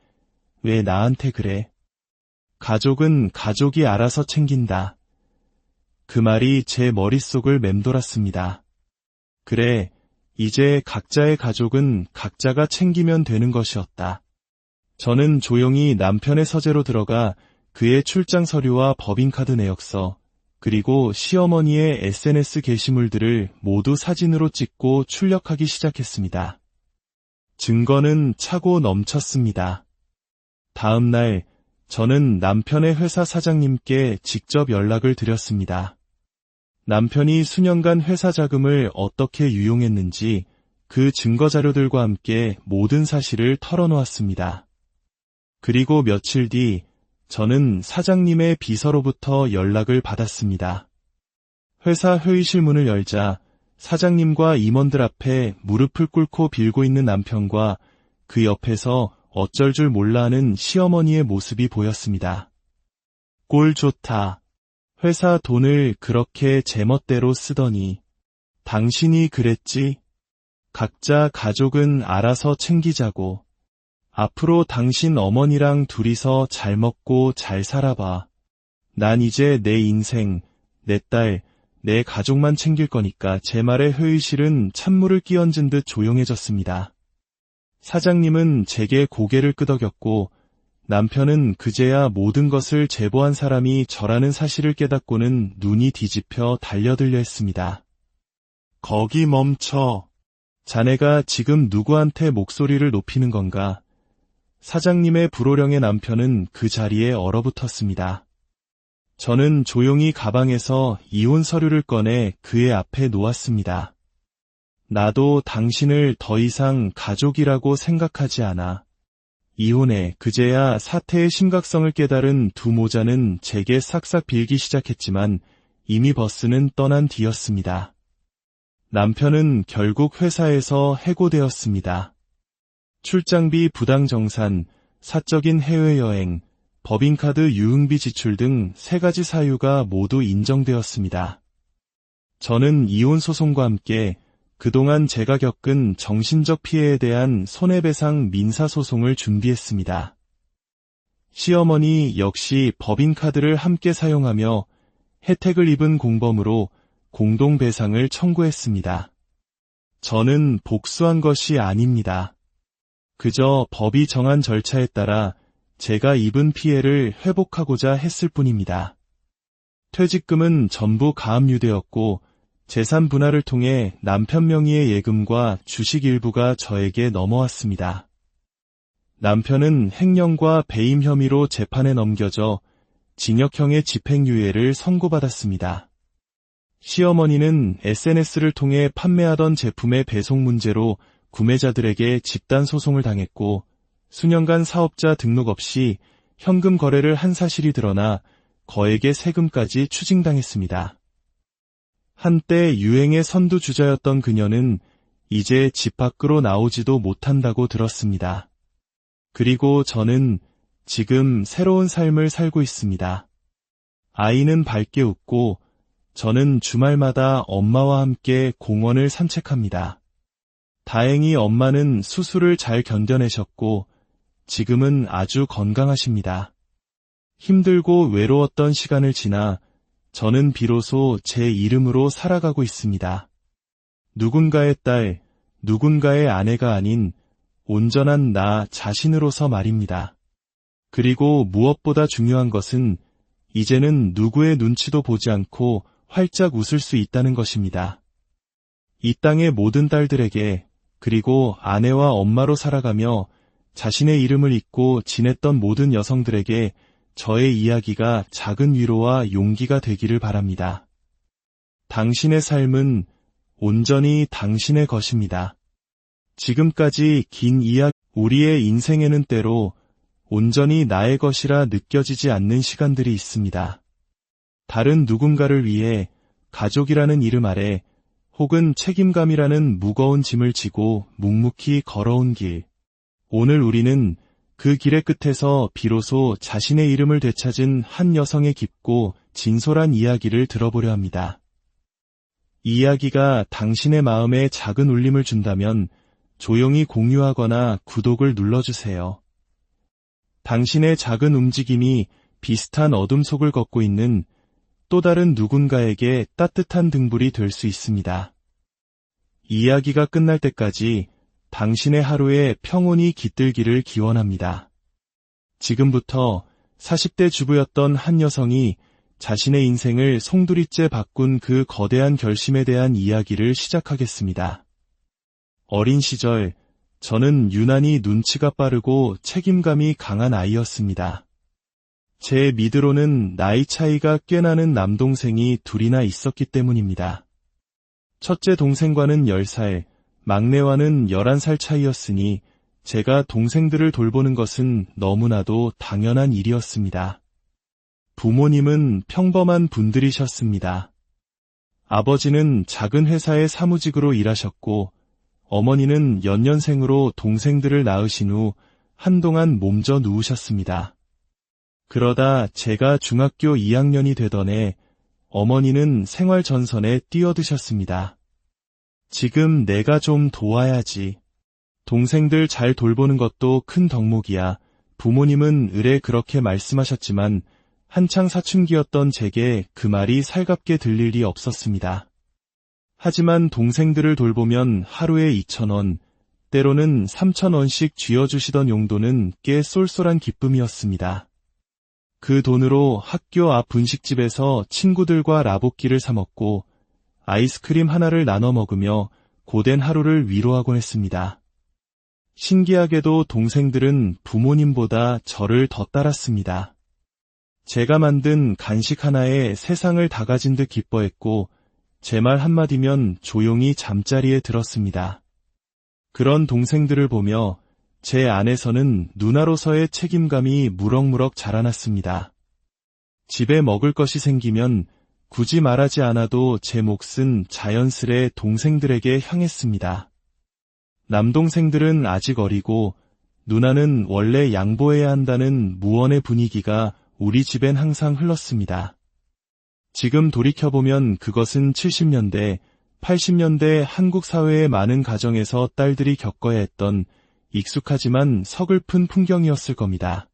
왜 나한테 그래? 가족은 가족이 알아서 챙긴다. 그 말이 제 머릿속을 맴돌았습니다. 그래, 이제 각자의 가족은 각자가 챙기면 되는 것이었다. 저는 조용히 남편의 서재로 들어가 그의 출장 서류와 법인카드 내역서, 그리고 시어머니의 SNS 게시물들을 모두 사진으로 찍고 출력하기 시작했습니다. 증거는 차고 넘쳤습니다. 다음 날, 저는 남편의 회사 사장님께 직접 연락을 드렸습니다. 남편이 수년간 회사 자금을 어떻게 유용했는지 그 증거 자료들과 함께 모든 사실을 털어놓았습니다. 그리고 며칠 뒤 저는 사장님의 비서로부터 연락을 받았습니다. 회사 회의실 문을 열자 사장님과 임원들 앞에 무릎을 꿇고 빌고 있는 남편과 그 옆에서 어쩔 줄 몰라 하는 시어머니의 모습이 보였습니다. 꼴 좋다. 회사 돈을 그렇게 제멋대로 쓰더니 당신이 그랬지? 각자 가족은 알아서 챙기자고. 앞으로 당신 어머니랑 둘이서 잘 먹고 잘 살아봐. 난 이제 내 인생, 내 딸, 내 가족만 챙길 거니까. 제 말에 회의실은 찬물을 끼얹은 듯 조용해졌습니다. 사장님은 제게 고개를 끄덕였고 남편은 그제야 모든 것을 제보한 사람이 저라는 사실을 깨닫고는 눈이 뒤집혀 달려들려 했습니다. 거기 멈춰. 자네가 지금 누구한테 목소리를 높이는 건가? 사장님의 불호령에 남편은 그 자리에 얼어붙었습니다. 저는 조용히 가방에서 이혼 서류를 꺼내 그의 앞에 놓았습니다. 나도 당신을 더 이상 가족이라고 생각하지 않아. 이혼해. 그제야 사태의 심각성을 깨달은 두 모자는 제게 싹싹 빌기 시작했지만 이미 버스는 떠난 뒤였습니다. 남편은 결국 회사에서 해고되었습니다. 출장비 부당 정산, 사적인 해외여행, 법인카드 유흥비 지출 등 3가지 사유가 모두 인정되었습니다. 저는 이혼 소송과 함께 그동안 제가 겪은 정신적 피해에 대한 손해배상 민사소송을 준비했습니다. 시어머니 역시 법인카드를 함께 사용하며 혜택을 입은 공범으로 공동배상을 청구했습니다. 저는 복수한 것이 아닙니다. 그저 법이 정한 절차에 따라 제가 입은 피해를 회복하고자 했을 뿐입니다. 퇴직금은 전부 가압류되었고 재산 분할을 통해 남편 명의의 예금과 주식 일부가 저에게 넘어왔습니다. 남편은 횡령과 배임 혐의로 재판에 넘겨져 징역형의 집행유예를 선고받았습니다. 시어머니는 SNS를 통해 판매하던 제품의 배송 문제로 구매자들에게 집단 소송을 당했고 수년간 사업자 등록 없이 현금 거래를 한 사실이 드러나 거액의 세금까지 추징당했습니다. 한때 유행의 선두주자였던 그녀는 이제 집 밖으로 나오지도 못한다고 들었습니다. 그리고 저는 지금 새로운 삶을 살고 있습니다. 아이는 밝게 웃고 저는 주말마다 엄마와 함께 공원을 산책합니다. 다행히 엄마는 수술을 잘 견뎌내셨고 지금은 아주 건강하십니다. 힘들고 외로웠던 시간을 지나 저는 비로소 제 이름으로 살아가고 있습니다. 누군가의 딸, 누군가의 아내가 아닌 온전한 나 자신으로서 말입니다. 그리고 무엇보다 중요한 것은 이제는 누구의 눈치도 보지 않고 활짝 웃을 수 있다는 것입니다. 이 땅의 모든 딸들에게 그리고 아내와 엄마로 살아가며 자신의 이름을 잊고 지냈던 모든 여성들에게 저의 이야기가 작은 위로와 용기가 되기를 바랍니다. 당신의 삶은 온전히 당신의 것입니다. 지금까지 긴 이야기, 우리의 인생에는 때로 온전히 나의 것이라 느껴지지 않는 시간들이 있습니다. 다른 누군가를 위해 가족이라는 이름 아래 혹은 책임감이라는 무거운 짐을 지고 묵묵히 걸어온 길. 오늘 우리는 그 길의 끝에서 비로소 자신의 이름을 되찾은 한 여성의 깊고 진솔한 이야기를 들어보려 합니다. 이 이야기가 당신의 마음에 작은 울림을 준다면 조용히 공유하거나 구독을 눌러주세요. 당신의 작은 움직임이 비슷한 어둠 속을 걷고 있는 또 다른 누군가에게 따뜻한 등불이 될 수 있습니다. 이야기가 끝날 때까지 당신의 하루에 평온이 깃들기를 기원합니다. 지금부터 40대 주부였던 한 여성이 자신의 인생을 송두리째 바꾼 그 거대한 결심에 대한 이야기를 시작하겠습니다. 어린 시절, 저는 유난히 눈치가 빠르고 책임감이 강한 아이였습니다. 제 밑으로는 나이 차이가 꽤 나는 남동생이 둘이나 있었기 때문입니다. 첫째 동생과는 10살, 막내와는 11살 차이였으니 제가 동생들을 돌보는 것은 너무나도 당연한 일이었습니다. 부모님은 평범한 분들이셨습니다. 아버지는 작은 회사의 사무직으로 일하셨고 어머니는 연년생으로 동생들을 낳으신 후 한동안 몸져 누우셨습니다. 그러다 제가 중학교 2학년이 되던 해 어머니는 생활전선에 뛰어드셨습니다. 지금 내가 좀 도와야지. 동생들 잘 돌보는 것도 큰 덕목이야. 부모님은 을에 그렇게 말씀하셨지만 한창 사춘기였던 제게 그 말이 살갑게 들릴 리 없었습니다. 하지만 동생들을 돌보면 하루에 2,000원, 때로는 3,000원씩 쥐어주시던 용도는 꽤 쏠쏠한 기쁨이었습니다. 그 돈으로 학교 앞 분식집에서 친구들과 라볶이를 사 먹고 아이스크림 하나를 나눠 먹으며 고된 하루를 위로하곤 했습니다. 신기하게도 동생들은 부모님보다 저를 더 따랐습니다. 제가 만든 간식 하나에 세상을 다 가진 듯 기뻐했고 제 말 한마디면 조용히 잠자리에 들었습니다. 그런 동생들을 보며 제 안에서는 누나로서의 책임감이 무럭무럭 자라났습니다. 집에 먹을 것이 생기면 굳이 말하지 않아도 제 몫은 자연스레 동생들에게 향했습니다. 남동생들은 아직 어리고 누나는 원래 양보해야 한다는 무언의 분위기가 우리 집엔 항상 흘렀습니다. 지금 돌이켜보면 그것은 70년대, 80년대 한국 사회의 많은 가정에서 딸들이 겪어야 했던 익숙하지만 서글픈 풍경이었을 겁니다.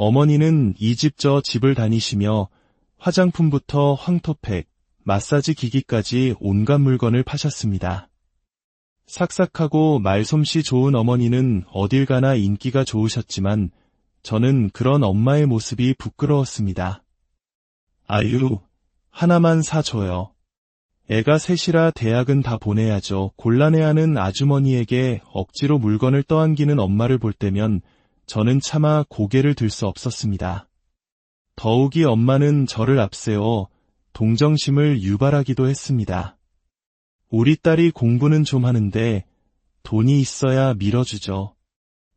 어머니는 이 집 저 집을 다니시며 화장품부터 황토팩, 마사지 기기까지 온갖 물건을 파셨습니다. 삭삭하고 말솜씨 좋은 어머니는 어딜 가나 인기가 좋으셨지만 저는 그런 엄마의 모습이 부끄러웠습니다. 아유, 하나만 사줘요. 애가 셋이라 대학은 다 보내야죠. 곤란해하는 아주머니에게 억지로 물건을 떠안기는 엄마를 볼 때면 저는 차마 고개를 들 수 없었습니다. 더욱이 엄마는 저를 앞세워 동정심을 유발하기도 했습니다. 우리 딸이 공부는 좀 하는데 돈이 있어야 밀어주죠.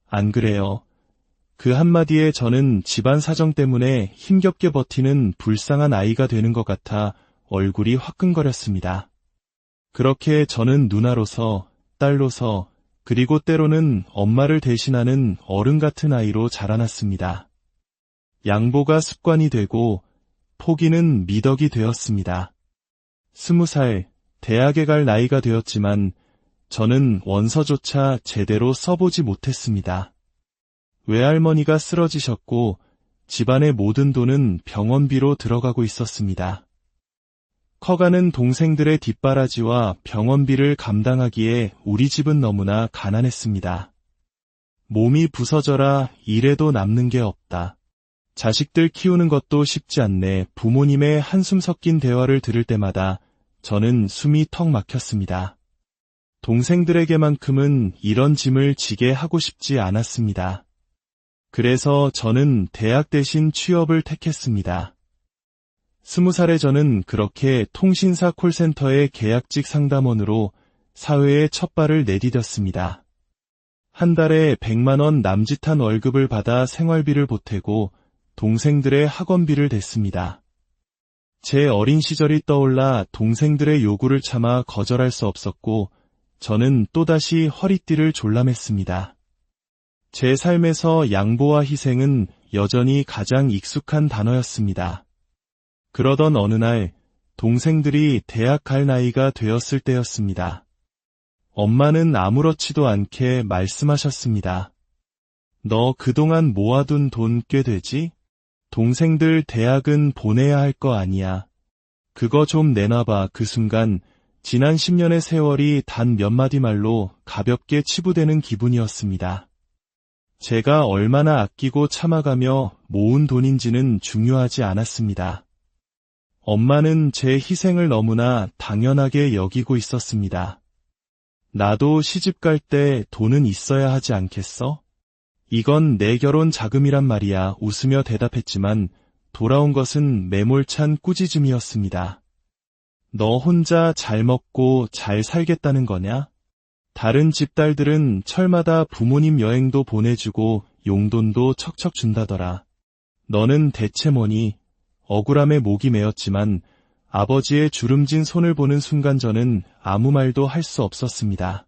안 그래요? 그 한마디에 저는 집안 사정 때문에 힘겹게 버티는 불쌍한 아이가 되는 것 같아 얼굴이 화끈거렸습니다. 그렇게 저는 누나로서, 딸로서, 그리고 때로는 엄마를 대신하는 어른 같은 아이로 자라났습니다. 양보가 습관이 되고 포기는 미덕이 되었습니다. 20살, 대학에 갈 나이가 되었지만 저는 원서조차 제대로 써보지 못했습니다. 외할머니가 쓰러지셨고 집안의 모든 돈은 병원비로 들어가고 있었습니다. 커가는 동생들의 뒷바라지와 병원비를 감당하기에 우리 집은 너무나 가난했습니다. 몸이 부서져라 일해도 남는 게 없다. 자식들 키우는 것도 쉽지 않네. 부모님의 한숨 섞인 대화를 들을 때마다 저는 숨이 턱 막혔습니다. 동생들에게만큼은 이런 짐을 지게 하고 싶지 않았습니다. 그래서 저는 대학 대신 취업을 택했습니다. 20살에 저는 그렇게 통신사 콜센터의 계약직 상담원으로 사회에 첫 발을 내디뎠습니다. 한 달에 100만 원 남짓한 월급을 받아 생활비를 보태고 동생들의 학원비를 댔습니다. 제 어린 시절이 떠올라 동생들의 요구를 참아 거절할 수 없었고 저는 또다시 허리띠를 졸라맸습니다. 제 삶에서 양보와 희생은 여전히 가장 익숙한 단어였습니다. 그러던 어느 날 동생들이 대학 갈 나이가 되었을 때였습니다. 엄마는 아무렇지도 않게 말씀하셨습니다. 너 그동안 모아둔 돈 꽤 되지? 동생들 대학은 보내야 할 거 아니야. 그거 좀 내놔봐. 그 순간 지난 10년의 세월이 단 몇 마디 말로 가볍게 치부되는 기분이었습니다. 제가 얼마나 아끼고 참아가며 모은 돈인지는 중요하지 않았습니다. 엄마는 제 희생을 너무나 당연하게 여기고 있었습니다. 나도 시집 갈 때 돈은 있어야 하지 않겠어? 이건 내 결혼 자금이란 말이야. 웃으며 대답했지만 돌아온 것은 매몰찬 꾸짖음이었습니다. 너 혼자 잘 먹고 잘 살겠다는 거냐? 다른 집딸들은 철마다 부모님 여행도 보내주고 용돈도 척척 준다더라. 너는 대체 뭐니? 억울함에 목이 메었지만 아버지의 주름진 손을 보는 순간 저는 아무 말도 할 수 없었습니다.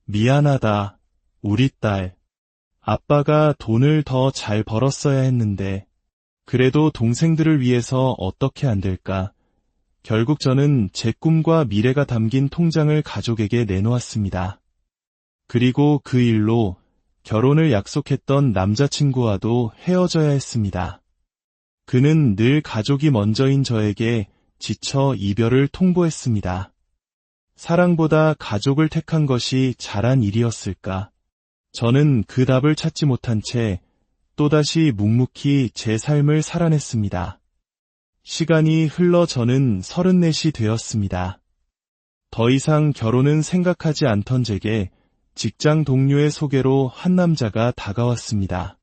미안하다, 우리 딸. 아빠가 돈을 더 잘 벌었어야 했는데 그래도 동생들을 위해서 어떻게 안 될까? 결국 저는 제 꿈과 미래가 담긴 통장을 가족에게 내놓았습니다. 그리고 그 일로 결혼을 약속했던 남자친구와도 헤어져야 했습니다. 그는 늘 가족이 먼저인 저에게 지쳐 이별을 통보했습니다. 사랑보다 가족을 택한 것이 잘한 일이었을까? 저는 그 답을 찾지 못한 채 또다시 묵묵히 제 삶을 살아냈습니다. 시간이 흘러 저는 34이 되었습니다. 더 이상 결혼은 생각하지 않던 제게 직장 동료의 소개로 한 남자가 다가왔습니다.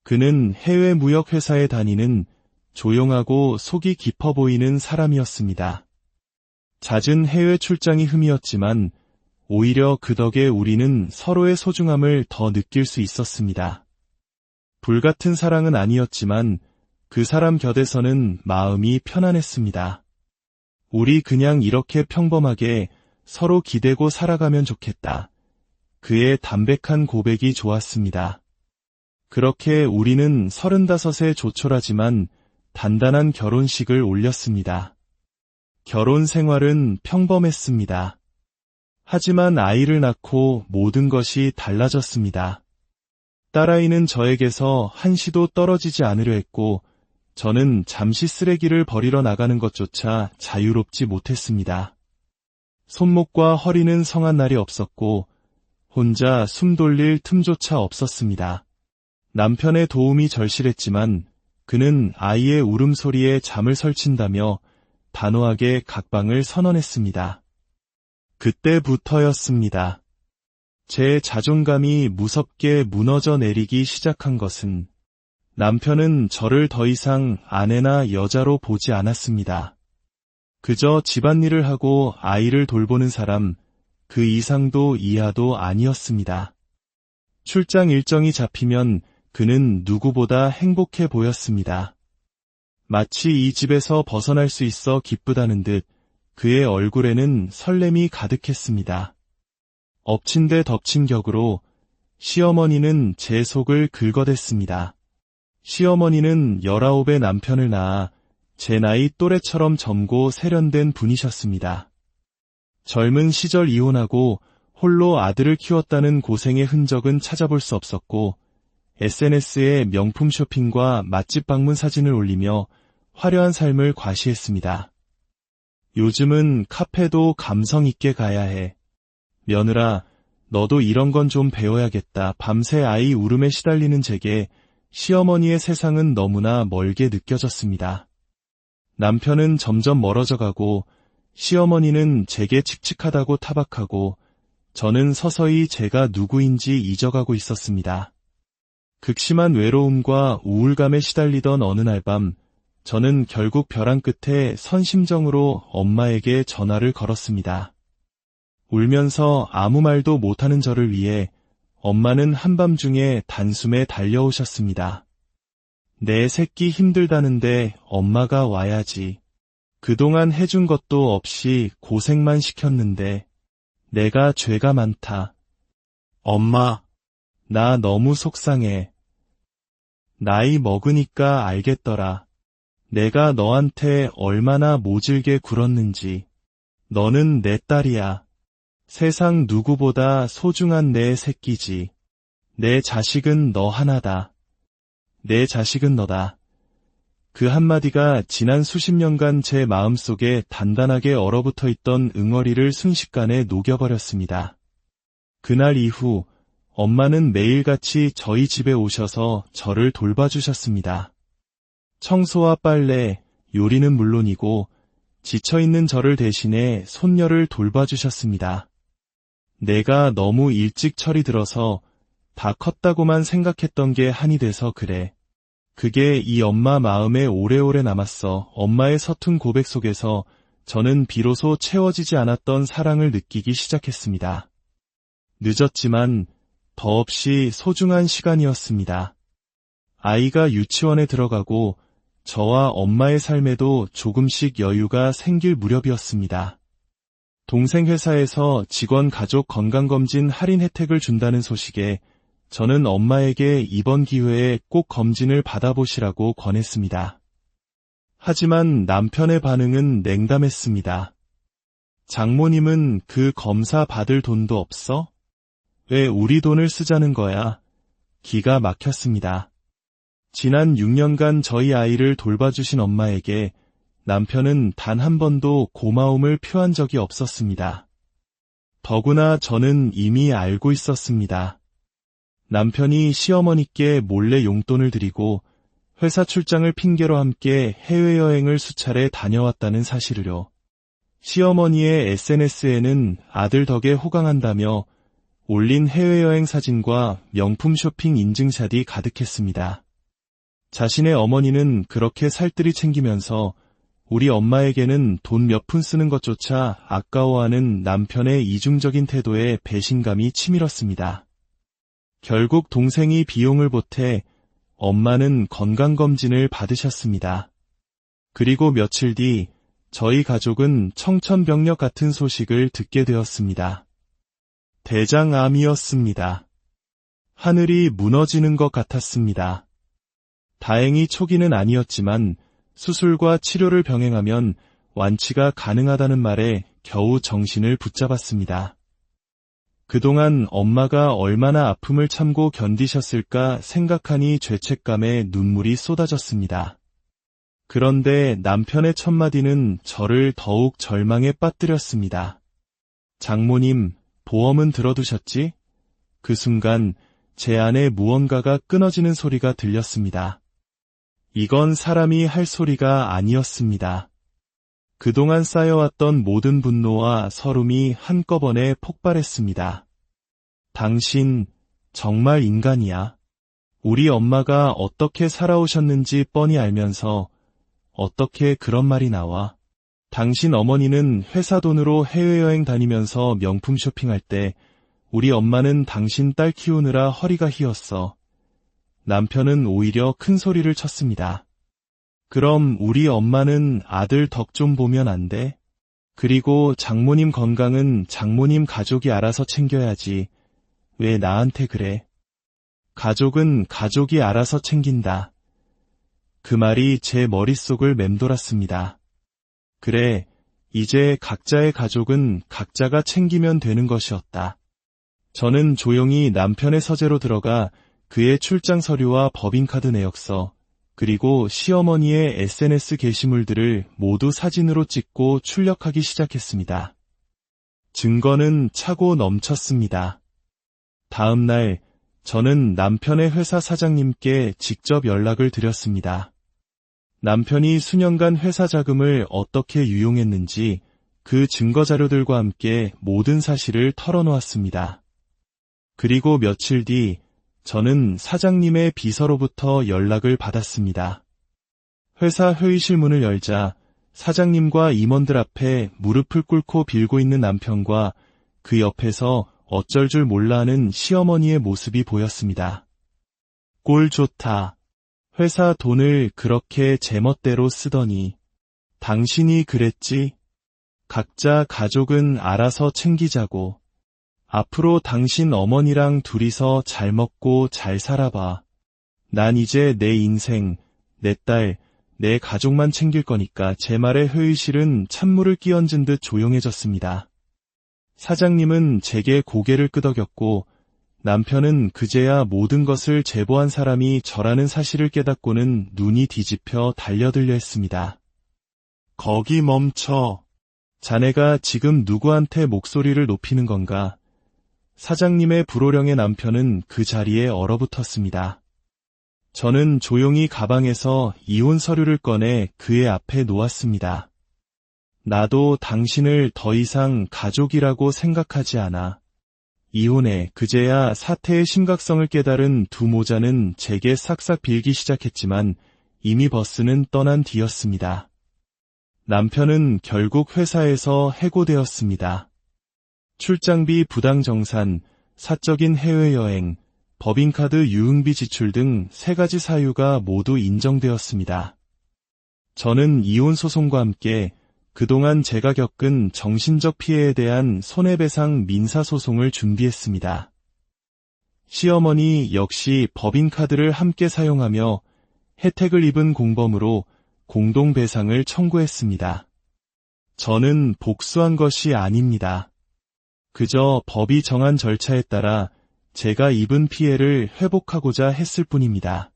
그는 해외 무역회사에 다니는 조용하고 속이 깊어 보이는 사람이었습니다. 잦은 해외 출장이 흠이었지만 오히려 그 덕에 우리는 서로의 소중함을 더 느낄 수 있었습니다. 불같은 사랑은 아니었지만 그 사람 곁에서는 마음이 편안했습니다. 우리 그냥 이렇게 평범하게 서로 기대고 살아가면 좋겠다. 그의 담백한 고백이 좋았습니다. 그렇게 우리는 35에 조촐하지만 단단한 결혼식을 올렸습니다. 결혼 생활은 평범했습니다. 하지만 아이를 낳고 모든 것이 달라졌습니다. 딸아이는 저에게서 한시도 떨어지지 않으려 했고, 저는 잠시 쓰레기를 버리러 나가는 것조차 자유롭지 못했습니다. 손목과 허리는 성한 날이 없었고, 혼자 숨 돌릴 틈조차 없었습니다. 남편의 도움이 절실했지만 그는 아이의 울음소리에 잠을 설친다며 단호하게 각방을 선언했습니다. 그때부터였습니다. 제 자존감이 무섭게 무너져 내리기 시작한 것은 남편은 저를 더 이상 아내나 여자로 보지 않았습니다. 그저 집안일을 하고 아이를 돌보는 사람, 그 이상도 이하도 아니었습니다. 출장 일정이 잡히면 그는 누구보다 행복해 보였습니다. 마치 이 집에서 벗어날 수 있어 기쁘다는 듯 그의 얼굴에는 설렘이 가득했습니다. 엎친 데 덮친 격으로 시어머니는 제 속을 긁어댔습니다. 시어머니는 19의 남편을 낳아 제 나이 또래처럼 젊고 세련된 분이셨습니다. 젊은 시절 이혼하고 홀로 아들을 키웠다는 고생의 흔적은 찾아볼 수 없었고 SNS에 명품 쇼핑과 맛집 방문 사진을 올리며 화려한 삶을 과시했습니다. 요즘은 카페도 감성 있게 가야 해. 며느라, 너도 이런 건 좀 배워야겠다. 밤새 아이 울음에 시달리는 제게 시어머니의 세상은 너무나 멀게 느껴졌습니다. 남편은 점점 멀어져가고 시어머니는 제게 칙칙하다고 타박하고 저는 서서히 제가 누구인지 잊어가고 있었습니다. 극심한 외로움과 우울감에 시달리던 어느 날 밤, 저는 결국 벼랑 끝에 선심정으로 엄마에게 전화를 걸었습니다. 울면서 아무 말도 못하는 저를 위해 엄마는 한밤중에 단숨에 달려오셨습니다. 내 새끼 힘들다는데 엄마가 와야지. 그동안 해준 것도 없이 고생만 시켰는데 내가 죄가 많다. 엄마, 나 너무 속상해. 나이 먹으니까 알겠더라. 내가 너한테 얼마나 모질게 굴었는지. 너는 내 딸이야. 세상 누구보다 소중한 내 새끼지. 내 자식은 너 하나다. 내 자식은 너다. 그 한마디가 지난 수십 년간 제 마음속에 단단하게 얼어붙어 있던 응어리를 순식간에 녹여버렸습니다. 그날 이후 엄마는 매일같이 저희 집에 오셔서 저를 돌봐주셨습니다. 청소와 빨래, 요리는 물론이고 지쳐있는 저를 대신해 손녀를 돌봐주셨습니다. 내가 너무 일찍 철이 들어서 다 컸다고만 생각했던 게 한이 돼서 그래. 그게 이 엄마 마음에 오래오래 남았어. 엄마의 서툰 고백 속에서 저는 비로소 채워지지 않았던 사랑을 느끼기 시작했습니다. 늦었지만 더없이 소중한 시간이었습니다. 아이가 유치원에 들어가고 저와 엄마의 삶에도 조금씩 여유가 생길 무렵이었습니다. 동생 회사에서 직원 가족 건강검진 할인 혜택을 준다는 소식에 저는 엄마에게 이번 기회에 꼭 검진을 받아보시라고 권했습니다. 하지만 남편의 반응은 냉담했습니다. 장모님은 그 검사 받을 돈도 없어? 왜 우리 돈을 쓰자는 거야? 기가 막혔습니다. 지난 6년간 저희 아이를 돌봐주신 엄마에게 남편은 단 한 번도 고마움을 표한 적이 없었습니다. 더구나 저는 이미 알고 있었습니다. 남편이 시어머니께 몰래 용돈을 드리고 회사 출장을 핑계로 함께 해외여행을 수차례 다녀왔다는 사실을요. 시어머니의 SNS에는 아들 덕에 호강한다며 올린 해외여행 사진과 명품 쇼핑 인증샷이 가득했습니다. 자신의 어머니는 그렇게 살뜰히 챙기면서 우리 엄마에게는 돈 몇 푼 쓰는 것조차 아까워하는 남편의 이중적인 태도에 배신감이 치밀었습니다. 결국 동생이 비용을 보태 엄마는 건강검진을 받으셨습니다. 그리고 며칠 뒤 저희 가족은 청천벽력 같은 소식을 듣게 되었습니다. 대장암이었습니다. 하늘이 무너지는 것 같았습니다. 다행히 초기는 아니었지만 수술과 치료를 병행하면 완치가 가능하다는 말에 겨우 정신을 붙잡았습니다. 그동안 엄마가 얼마나 아픔을 참고 견디셨을까 생각하니 죄책감에 눈물이 쏟아졌습니다. 그런데 남편의 첫마디는 저를 더욱 절망에 빠뜨렸습니다. 장모님, 보험은 들어두셨지? 그 순간 제 안에 무언가가 끊어지는 소리가 들렸습니다. 이건 사람이 할 소리가 아니었습니다. 그동안 쌓여왔던 모든 분노와 서름이 한꺼번에 폭발했습니다. 당신, 정말 인간이야. 우리 엄마가 어떻게 살아오셨는지 뻔히 알면서 어떻게 그런 말이 나와. 당신 어머니는 회사 돈으로 해외여행 다니면서 명품 쇼핑할 때 우리 엄마는 당신 딸 키우느라 허리가 휘었어. 남편은 오히려 큰 소리를 쳤습니다. 그럼 우리 엄마는 아들 덕 좀 보면 안 돼? 그리고 장모님 건강은 장모님 가족이 알아서 챙겨야지. 왜 나한테 그래? 가족은 가족이 알아서 챙긴다. 그 말이 제 머릿속을 맴돌았습니다. 그래, 이제 각자의 가족은 각자가 챙기면 되는 것이었다. 저는 조용히 남편의 서재로 들어가 그의 출장 서류와 법인카드 내역서, 그리고 시어머니의 SNS 게시물들을 모두 사진으로 찍고 출력하기 시작했습니다. 증거는 차고 넘쳤습니다. 다음 날, 저는 남편의 회사 사장님께 직접 연락을 드렸습니다. 남편이 수년간 회사 자금을 어떻게 유용했는지 그 증거 자료들과 함께 모든 사실을 털어놓았습니다. 그리고 며칠 뒤 저는 사장님의 비서로부터 연락을 받았습니다. 회사 회의실 문을 열자 사장님과 임원들 앞에 무릎을 꿇고 빌고 있는 남편과 그 옆에서 어쩔 줄 몰라 하는 시어머니의 모습이 보였습니다. 꼴 좋다. 회사 돈을 그렇게 제멋대로 쓰더니 당신이 그랬지? 각자 가족은 알아서 챙기자고. 앞으로 당신 어머니랑 둘이서 잘 먹고 잘 살아봐. 난 이제 내 인생, 내 딸, 내 가족만 챙길 거니까. 제 말에 회의실은 찬물을 끼얹은 듯 조용해졌습니다. 사장님은 제게 고개를 끄덕였고 남편은 그제야 모든 것을 제보한 사람이 저라는 사실을 깨닫고는 눈이 뒤집혀 달려들려 했습니다. 거기 멈춰. 자네가 지금 누구한테 목소리를 높이는 건가? 사장님의 불호령에 남편은 그 자리에 얼어붙었습니다. 저는 조용히 가방에서 이혼 서류를 꺼내 그의 앞에 놓았습니다. 나도 당신을 더 이상 가족이라고 생각하지 않아. 이혼해. 그제야 사태의 심각성을 깨달은 두 모자는 제게 싹싹 빌기 시작했지만 이미 버스는 떠난 뒤였습니다. 남편은 결국 회사에서 해고되었습니다. 출장비 부당 정산, 사적인 해외여행, 법인카드 유흥비 지출 등 3가지 사유가 모두 인정되었습니다. 저는 이혼 소송과 함께 그동안 제가 겪은 정신적 피해에 대한 손해배상 민사소송을 준비했습니다. 시어머니 역시 법인카드를 함께 사용하며 혜택을 입은 공범으로 공동배상을 청구했습니다. 저는 복수한 것이 아닙니다. 그저 법이 정한 절차에 따라 제가 입은 피해를 회복하고자 했을 뿐입니다.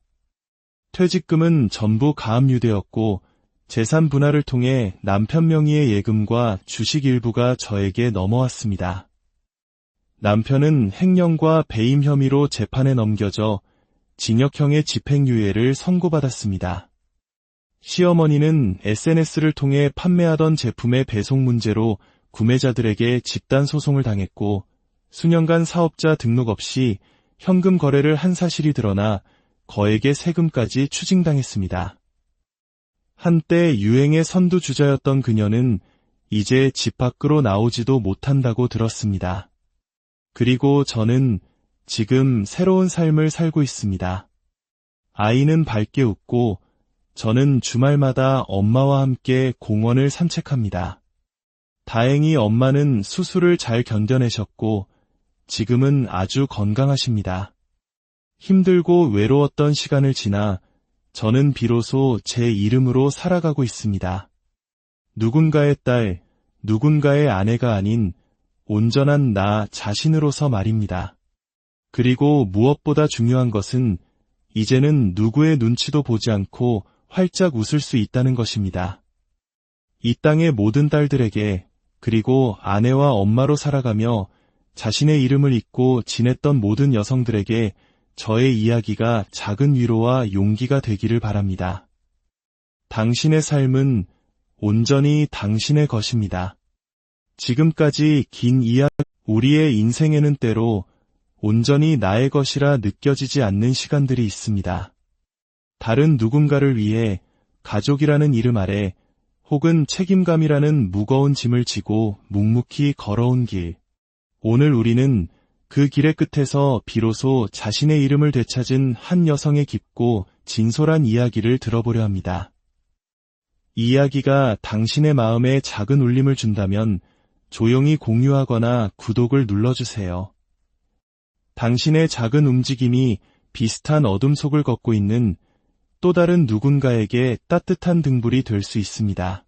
퇴직금은 전부 가압류되었고 재산 분할을 통해 남편 명의의 예금과 주식 일부가 저에게 넘어왔습니다. 남편은 횡령과 배임 혐의로 재판에 넘겨져 징역형의 집행유예를 선고받았습니다. 시어머니는 SNS를 통해 판매하던 제품의 배송 문제로 구매자들에게 집단 소송을 당했고 수년간 사업자 등록 없이 현금 거래를 한 사실이 드러나 거액의 세금까지 추징당했습니다. 한때 유행의 선두주자였던 그녀는 이제 집 밖으로 나오지도 못한다고 들었습니다. 그리고 저는 지금 새로운 삶을 살고 있습니다. 아이는 밝게 웃고 저는 주말마다 엄마와 함께 공원을 산책합니다. 다행히 엄마는 수술을 잘 견뎌내셨고 지금은 아주 건강하십니다. 힘들고 외로웠던 시간을 지나 저는 비로소 제 이름으로 살아가고 있습니다. 누군가의 딸, 누군가의 아내가 아닌 온전한 나 자신으로서 말입니다. 그리고 무엇보다 중요한 것은 이제는 누구의 눈치도 보지 않고 활짝 웃을 수 있다는 것입니다. 이 땅의 모든 딸들에게, 그리고 아내와 엄마로 살아가며 자신의 이름을 잊고 지냈던 모든 여성들에게 저의 이야기가 작은 위로와 용기가 되기를 바랍니다. 당신의 삶은 온전히 당신의 것입니다. 지금까지 긴 이야기, 우리의 인생에는 때로 온전히 나의 것이라 느껴지지 않는 시간들이 있습니다. 다른 누군가를 위해 가족이라는 이름 아래 혹은 책임감이라는 무거운 짐을 지고 묵묵히 걸어온 길. 오늘 우리는 그 길의 끝에서 비로소 자신의 이름을 되찾은 한 여성의 깊고 진솔한 이야기를 들어보려 합니다. 이 이야기가 당신의 마음에 작은 울림을 준다면 조용히 공유하거나 구독을 눌러주세요. 당신의 작은 움직임이 비슷한 어둠 속을 걷고 있는 또 다른 누군가에게 따뜻한 등불이 될 수 있습니다.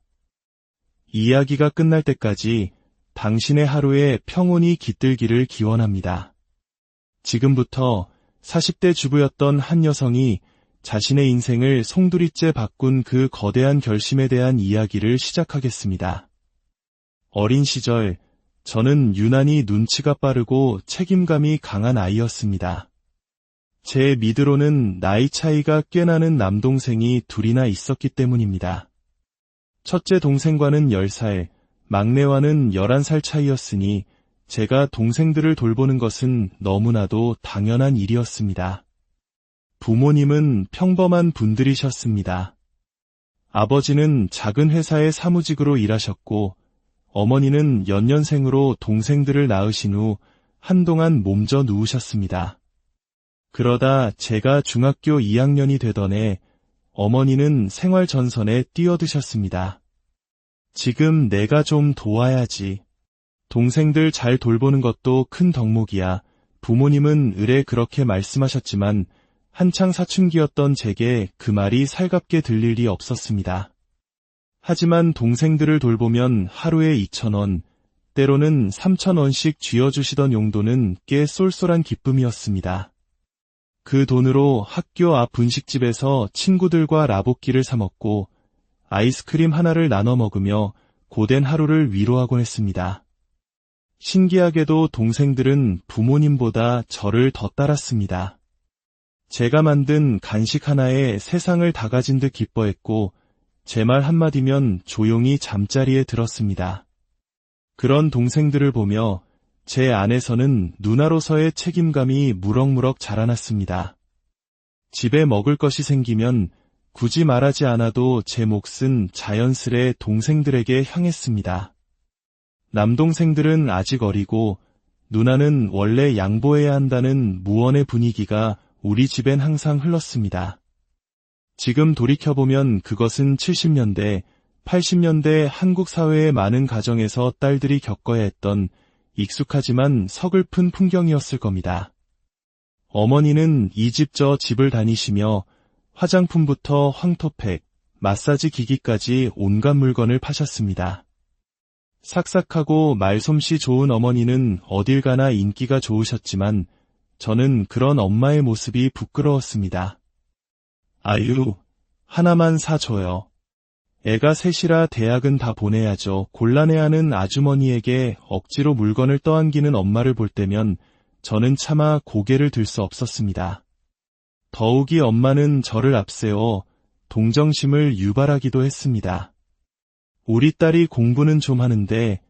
이야기가 끝날 때까지 당신의 하루에 평온이 깃들기를 기원합니다. 지금부터 40대 주부였던 한 여성이 자신의 인생을 송두리째 바꾼 그 거대한 결심에 대한 이야기를 시작하겠습니다. 어린 시절, 저는 유난히 눈치가 빠르고 책임감이 강한 아이였습니다. 제 밑으로는 나이 차이가 꽤 나는 남동생이 둘이나 있었기 때문입니다. 첫째 동생과는 10살, 막내와는 11살 차이였으니 제가 동생들을 돌보는 것은 너무나도 당연한 일이었습니다. 부모님은 평범한 분들이셨습니다. 아버지는 작은 회사의 사무직으로 일하셨고 어머니는 연년생으로 동생들을 낳으신 후 한동안 몸져 누우셨습니다. 그러다 제가 중학교 2학년이 되던 해 어머니는 생활전선에 뛰어드셨습니다. 지금 내가 좀 도와야지. 동생들 잘 돌보는 것도 큰 덕목이야. 부모님은 을에 그렇게 말씀하셨지만 한창 사춘기였던 제게 그 말이 살갑게 들릴 리 없었습니다. 하지만 동생들을 돌보면 하루에 2,000원, 때로는 3,000원씩 쥐어주시던 용도는 꽤 쏠쏠한 기쁨이었습니다. 그 돈으로 학교 앞 분식집에서 친구들과 라볶이를 사 먹고 아이스크림 하나를 나눠 먹으며 고된 하루를 위로하곤 했습니다. 신기하게도 동생들은 부모님보다 저를 더 따랐습니다. 제가 만든 간식 하나에 세상을 다 가진 듯 기뻐했고 제 말 한마디면 조용히 잠자리에 들었습니다. 그런 동생들을 보며 제 안에서는 누나로서의 책임감이 무럭무럭 자라났습니다. 집에 먹을 것이 생기면 굳이 말하지 않아도 제 몫은 자연스레 동생들에게 향했습니다. 남동생들은 아직 어리고 누나는 원래 양보해야 한다는 무언의 분위기가 우리 집엔 항상 흘렀습니다. 지금 돌이켜보면 그것은 70년대, 80년대 한국 사회의 많은 가정에서 딸들이 겪어야 했던 익숙하지만 서글픈 풍경이었을 겁니다. 어머니는 이 집 저 집을 다니시며 화장품부터 황토팩, 마사지 기기까지 온갖 물건을 파셨습니다. 삭삭하고 말솜씨 좋은 어머니는 어딜 가나 인기가 좋으셨지만 저는 그런 엄마의 모습이 부끄러웠습니다. 아유, 하나만 사줘요. 애가 셋이라 대학은 다 보내야죠. 곤란해하는 아주머니에게 억지로 물건을 떠안기는 엄마를 볼 때면 저는 차마 고개를 들 수 없었습니다. 더욱이 엄마는 저를 앞세워 동정심을 유발하기도 했습니다. 우리 딸이 공부는 좀 하는데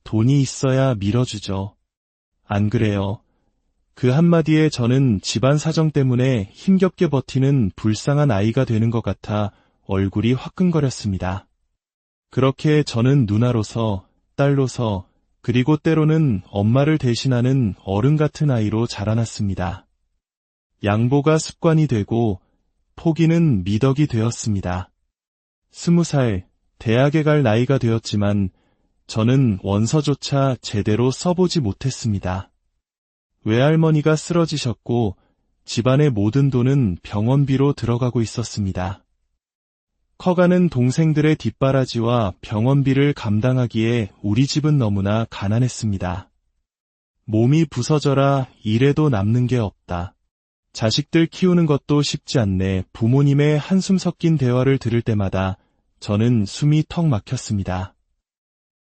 돈이 있어야 밀어주죠. 안 그래요? 그 한마디에 저는 집안 사정 때문에 힘겹게 버티는 불쌍한 아이가 되는 것 같아 얼굴이 화끈거렸습니다. 그렇게 저는 누나로서, 딸로서, 그리고 때로는 엄마를 대신하는 어른 같은 아이로 자라났습니다. 양보가 습관이 되고 포기는 미덕이 되었습니다. 20살, 대학에 갈 나이가 되었지만 저는 원서조차 제대로 써보지 못했습니다. 외할머니가 쓰러지셨고 집안의 모든 돈은 병원비로 들어가고 있었습니다. 커가는 동생들의 뒷바라지와 병원비를 감당하기에 우리 집은 너무나 가난했습니다. 몸이 부서져라 일해도 남는 게 없다. 자식들 키우는 것도 쉽지 않네. 부모님의 한숨 섞인 대화를 들을 때마다 저는 숨이 턱 막혔습니다.